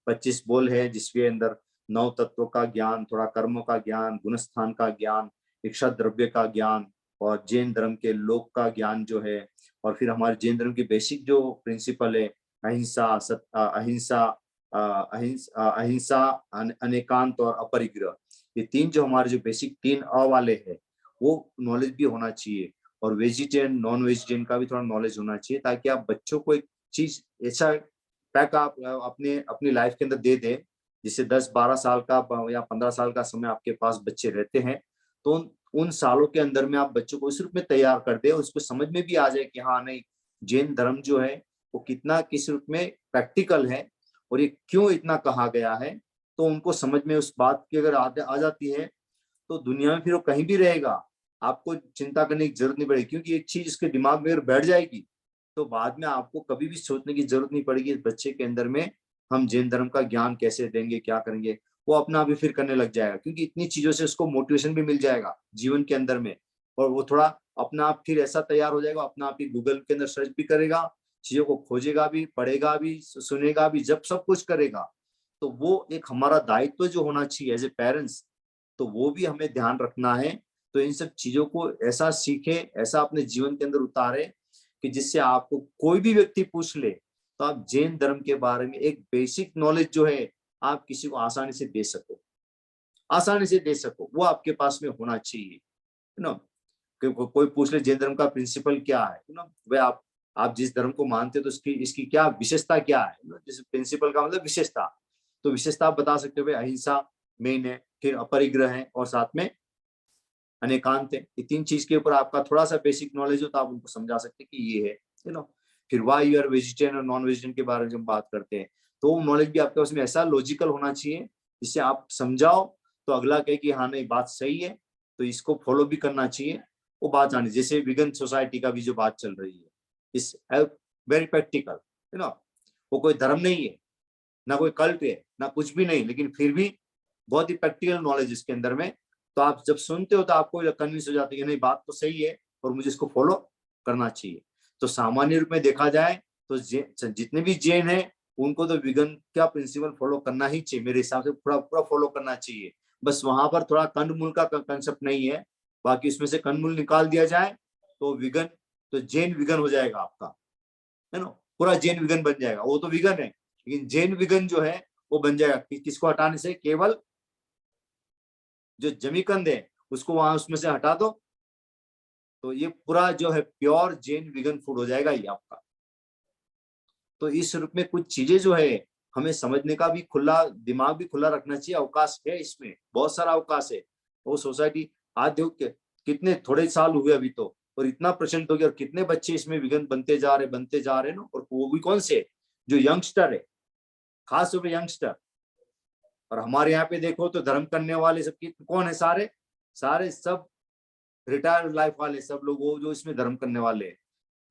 25 बोल है जिसके अंदर 9 तत्वों का ज्ञान, थोड़ा कर्मों का ज्ञान, गुणस्थान का ज्ञान, इच्छा द्रव्य का ज्ञान, और जैन धर्म के लोक का ज्ञान जो है, और फिर हमारे जैन धर्म की बेसिक जो प्रिंसिपल है, अहिंसा, अहिंसा, अहिंसा, अनेकांत और अपरिग्रह, ये तीन जो हमारे जो बेसिक 3 वाले हैं, वो नॉलेज भी होना चाहिए। और वेजिटेरियन नॉन वेजिटेरियन का भी थोड़ा नॉलेज होना चाहिए, ताकि आप बच्चों को एक चीज ऐसा पैक आप अपने अपनी लाइफ के अंदर दे दें, जिससे 10-12 साल का या 15 साल का समय आपके पास बच्चे रहते हैं, तो उन सालों के अंदर में आप बच्चों को इस रूप में तैयार कर दे, उसको समझ में भी आ जाए कि हाँ नहीं, जैन धर्म जो है वो कितना किस रूप में प्रैक्टिकल है, और ये क्यों इतना कहा गया है, तो उनको समझ में उस बात की अगर आ जाती है तो दुनिया में फिर वो कहीं भी रहेगा, आपको चिंता करने की जरूरत नहीं पड़ेगी, क्योंकि एक चीज उसके दिमाग में अगर बैठ जाएगी तो बाद में आपको कभी भी सोचने की जरूरत नहीं पड़ेगी इस बच्चे के अंदर में हम जैन धर्म का ज्ञान कैसे देंगे, क्या करेंगे। वो अपना आप ही फिर करने लग जाएगा, क्योंकि इतनी चीजों से उसको मोटिवेशन भी मिल जाएगा जीवन के अंदर में। और वो थोड़ा अपना आप फिर ऐसा तैयार हो जाएगा, अपना आप ही गूगल के अंदर सर्च भी करेगा, चीजों को खोजेगा भी, पढ़ेगा भी, सुनेगा भी, जब सब कुछ करेगा। तो वो एक हमारा दायित्व जो होना चाहिए एज ए पेरेंट्स, तो वो भी हमें ध्यान रखना है। तो इन सब चीजों को ऐसा सीखे, ऐसा अपने जीवन के अंदर उतारे कि जिससे आपको कोई भी व्यक्ति पूछ ले तो आप जैन धर्म के बारे में एक बेसिक नॉलेज जो है आप किसी को आसानी से दे सको, आसानी से दे सको, वो आपके पास में होना चाहिए, यू नो। कोई पूछ ले जैन धर्म का प्रिंसिपल क्या है, यू नो, भाई आप जिस धर्म को मानते हो तो इसकी क्या विशेषता क्या है, जैसे प्रिंसिपल का मतलब विशेषता, तो विशेषता आप बता सकते हो, भाई अहिंसा मेन है, फिर अपरिग्रह है, और साथ में अनेकांत है। ये तीन चीज के ऊपर आपका थोड़ा सा बेसिक नॉलेज हो तो आप उनको समझा सकते हैं कि ये है, यू नो। फिर वाई यू आर वेजिटेरियन और नॉन वेजिटेरियन के बारे में जब बात करते हैं तो नॉलेज भी आपके उसमें ऐसा लॉजिकल होना चाहिए जिससे आप समझाओ तो अगला कहे कि हाँ नहीं बात सही है, तो इसको फॉलो भी करना चाहिए। वो बात जानी, जैसे विगन सोसाइटी का भी जो बात चल रही है, इस वेरी प्रैक्टिकल, यू नो। वो कोई धर्म नहीं है, ना कोई कल्ट है, ना कुछ भी नहीं, लेकिन फिर भी बहुत ही प्रैक्टिकल नॉलेज इसके अंदर में। तो आप जब सुनते हो तो आपको कन्विंस हो जाता है कि नहीं बात तो सही है और मुझे इसको फॉलो करना चाहिए। तो सामान्य रूप में देखा जाए तो जितने भी जैन हैं उनको तो विगन का प्रिंसिपल फॉलो करना ही चाहिए, मेरे हिसाब से पूरा पूरा फॉलो करना चाहिए। बस वहां पर थोड़ा कंदमूल का कंसेप्ट नहीं है, बाकी उसमें से कंदमूल निकाल दिया जाए तो विगन, तो जैन विगन हो जाएगा आपका, है ना, पूरा जैन विगन बन जाएगा। वो तो विगन है लेकिन जैन विगन जो है वो बन जाएगा किसको हटाने से, केवल जो जमीकंद है उसको वहां उसमें से हटा दो, तो ये पूरा जो है प्योर जैन विगन फूड हो जाएगा ये आपका। तो इस रूप में कुछ चीजें जो है हमें समझने का भी खुला दिमाग भी खुला रखना चाहिए, अवकाश है इसमें, बहुत सारा अवकाश है। वो सोसाइटी आज देखो कितने थोड़े साल हुए अभी तो, और इतना प्रचलित हो गया, और कितने बच्चे इसमें विगन बनते जा रहे ना, और वो भी कौन से, जो यंगस्टर है, खास तौर पर यंगस्टर। और हमारे यहाँ पे देखो तो धर्म करने वाले सब कौन है, सारे सारे सब रिटायर्ड लाइफ वाले सब लोग, वो जो इसमें धर्म करने वाले हैं।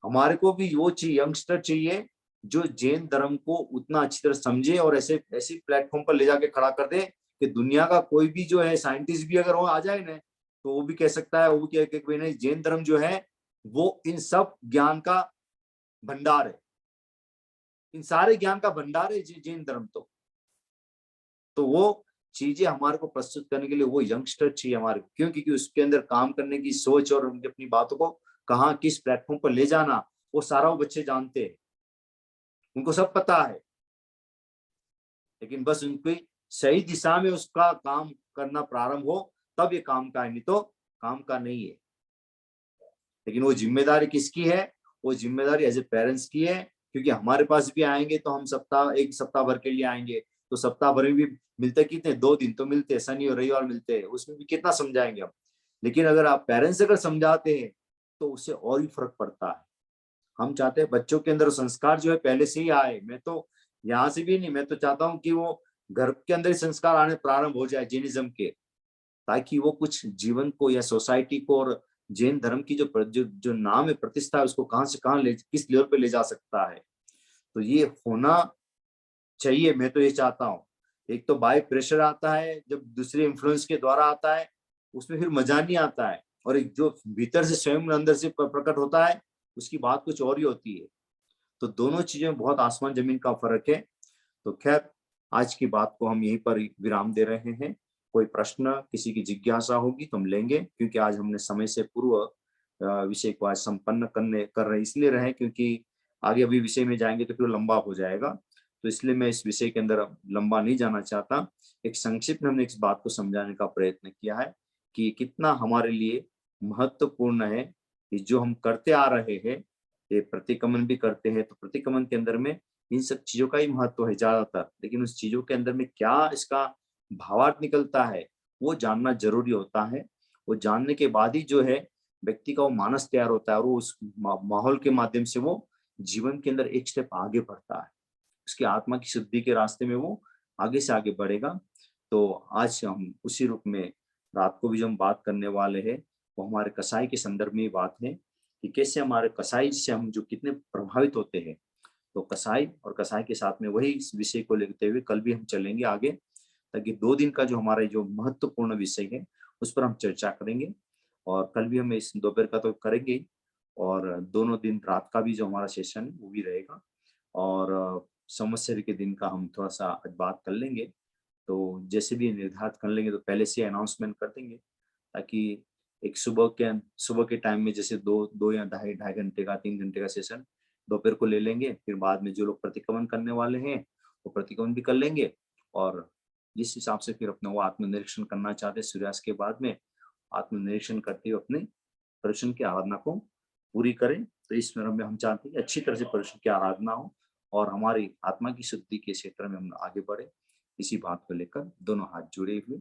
हमारे को भी वो चाहिए, यंगस्टर चाहिए जो जैन धर्म को उतना अच्छी तरह समझे और ऐसे ऐसे प्लेटफॉर्म पर ले जाके खड़ा कर दे कि दुनिया का कोई भी जो है साइंटिस्ट भी अगर वो आ जाए ना तो वो भी कह सकता है, वो भी कह कि नहीं जैन धर्म जो है वो इन सब ज्ञान का भंडार है, इन सारे ज्ञान का भंडार है जैन धर्म। तो वो चीजें हमारे को प्रस्तुत करने के लिए वो यंगस्टर चाहिए हमारे को, क्यों, क्योंकि उसके अंदर काम करने की सोच और उनकी अपनी बातों को कहाँ किस प्लेटफॉर्म पर ले जाना वो सारा वो बच्चे जानते हैं, उनको सब पता है। लेकिन बस उनकी सही दिशा में उसका काम करना प्रारंभ हो तब ये काम का है, नहीं तो काम का नहीं है। लेकिन वो जिम्मेदारी किसकी है, वो जिम्मेदारी एज ए पेरेंट्स की है, क्योंकि हमारे पास भी आएंगे तो हम एक सप्ताह भर के लिए आएंगे, तो सप्ताह भर में भी मिलते कितने, 2 दिन तो मिलते हैं, शनि और रविवार मिलते हैं, उसमें भी कितना समझाएंगे हम। लेकिन अगर आप पेरेंट्स अगर समझाते हैं तो उससे और भी फर्क पड़ता है। हम चाहते हैं बच्चों के अंदर संस्कार जो है पहले से ही आए, मैं तो यहाँ से भी नहीं, मैं तो चाहता हूँ कि वो घर के अंदर ही संस्कार आने प्रारंभ हो जाए जैनिज्म के, ताकि वो कुछ जीवन को या सोसाइटी को और जैन धर्म की जो नाम है, प्रतिष्ठा है, उसको कहां से कहां किस लेवल पे ले जा सकता है। तो ये होना चाहिए, मैं तो ये चाहता हूँ। एक तो बाय प्रेशर आता है, जब दूसरे इन्फ्लुएंस के द्वारा आता है उसमें फिर मजा नहीं आता है, और एक जो भीतर से स्वयं अंदर से प्रकट होता है उसकी बात कुछ और ही होती है। तो दोनों चीजें में बहुत आसमान जमीन का फर्क है। तो खैर आज की बात को हम यहीं पर विराम दे रहे हैं। कोई प्रश्न किसी की जिज्ञासा होगी तो हम लेंगे, क्योंकि आज हमने समय से पूर्व विषय को आज संपन्न कर रहे इसलिए रहे क्योंकि आगे अभी विषय में जाएंगे तो फिर लंबा हो जाएगा, तो इसलिए मैं इस विषय के अंदर लंबा नहीं जाना चाहता। एक संक्षिप्त में हमने इस बात को समझाने का प्रयत्न किया है कि कितना हमारे लिए महत्वपूर्ण है कि जो हम करते आ रहे हैं, ये प्रतिक्रमण भी करते हैं तो प्रतिक्रमण के अंदर में इन सब चीजों का ही महत्व है ज्यादातर, लेकिन उस चीजों के अंदर में क्या इसका भावार्थ निकलता है वो जानना जरूरी होता है। वो जानने के बाद ही जो है व्यक्ति का वो मानस तैयार होता है, और वो उस माहौल के माध्यम से वो जीवन के अंदर एक स्टेप आगे बढ़ता है, उसकी आत्मा की शुद्धि के रास्ते में वो आगे से आगे बढ़ेगा। तो आज हम उसी रूप में रात को भी जो हम बात करने वाले हैं वो हमारे कसाई के संदर्भ में बात है कि कैसे हमारे कसाई से हम जो कितने प्रभावित होते हैं। तो कसाई और कसाई के साथ में वही इस विषय को लेते हुए कल भी हम चलेंगे आगे, ताकि 2 दिन का जो हमारा जो महत्वपूर्ण विषय है उस पर हम चर्चा करेंगे। और कल भी हम इस दोपहर का तो करेंगे ही, और दोनों दिन रात का भी जो हमारा सेशन है वो भी रहेगा। और संवत्सर के दिन का हम थोड़ा सा आज बात कर लेंगे। तो जैसे भी निर्धारित कर लेंगे तो पहले से अनाउंसमेंट कर देंगे, ताकि एक सुबह के टाइम में जैसे 2 या ढाई ढाई घंटे का 3 घंटे का सेशन दोपहर को ले लेंगे। फिर बाद में जो लोग प्रतिक्रमण करने वाले हैं वो प्रतिक्रमण भी कर लेंगे। और जिस हिसाब से फिर अपना वो आत्मनिरीक्षण करना चाहते हैं सूर्यास्त के बाद में, आत्मनिरीक्षण करते हुए अपने परमेश्वर की आराधना को पूरी करें। तो इस क्रम में हम चाहते हैं कि अच्छी तरह से परमेश्वर की आराधना हो और हमारी आत्मा की शुद्धि के क्षेत्र में हम आगे बढ़े। इसी बात को लेकर दोनों हाथ जुड़े हुए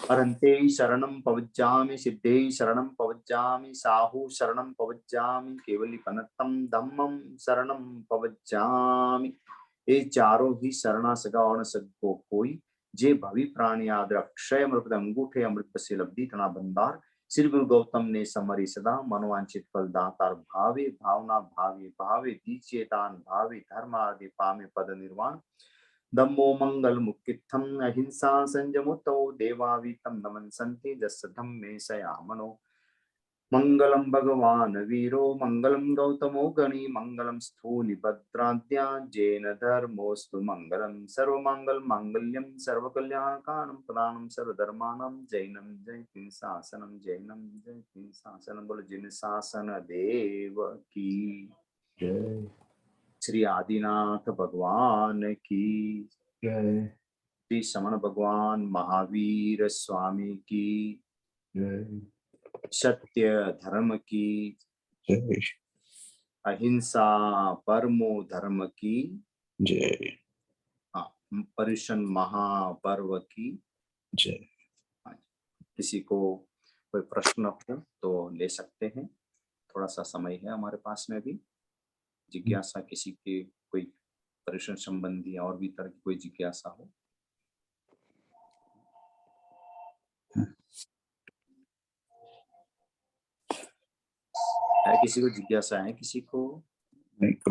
अरन्ते शरणं पवज्जामि, सिद्धे शरणं पवज्जामि, साहु शरणं पवज्जामि, केवलीपनत्तं धम्मं शरणं पवज्जामि। ये चारों ही शरणा सगा और सगो कोई, जे भवि प्राणी आदर अक्षय अमृत अंगूठे अमृत से लब्धि तना बंदार। श्री गुरु गौतम ने समरी सदा मनोवांछित फल दातार भावे भावना भावे भावे दीचेतान भावे धर्म आदि पामे पद निर्वाण। धम्मो मंगल मुक्तित्थम अहिंसा संयमुतो देवावीतम नमन संति जस्य धम्मे सयामनो। मंगलम भगवान वीरो मंगलम गौतमो गणी मंगलम स्थूलिभद्राद्या जैन धर्मोस्तु मंगलम सर्वमंगल मांगल्यम सर्वकल्याणकारणं प्रदानं सर्वधर्माणां जैनम जयति शासनम जैनम जयति शासनम। बोलो जिन शासन देव की जय। श्री आदिनाथ भगवान की जय। श्री समण भगवान महावीर स्वामी की जय। सत्य धर्म की जय। अहिंसा परमो धर्म की जय। पर्युषण महापर्व की जय। किसी को कोई प्रश्न हो तो ले सकते हैं, थोड़ा सा समय है हमारे पास में भी। जिज्ञासा किसी के कोई पर्युषण संबंधी और भी तरह की कोई जिज्ञासा हो। है किसी को जिज्ञासा है किसी को? नहीं।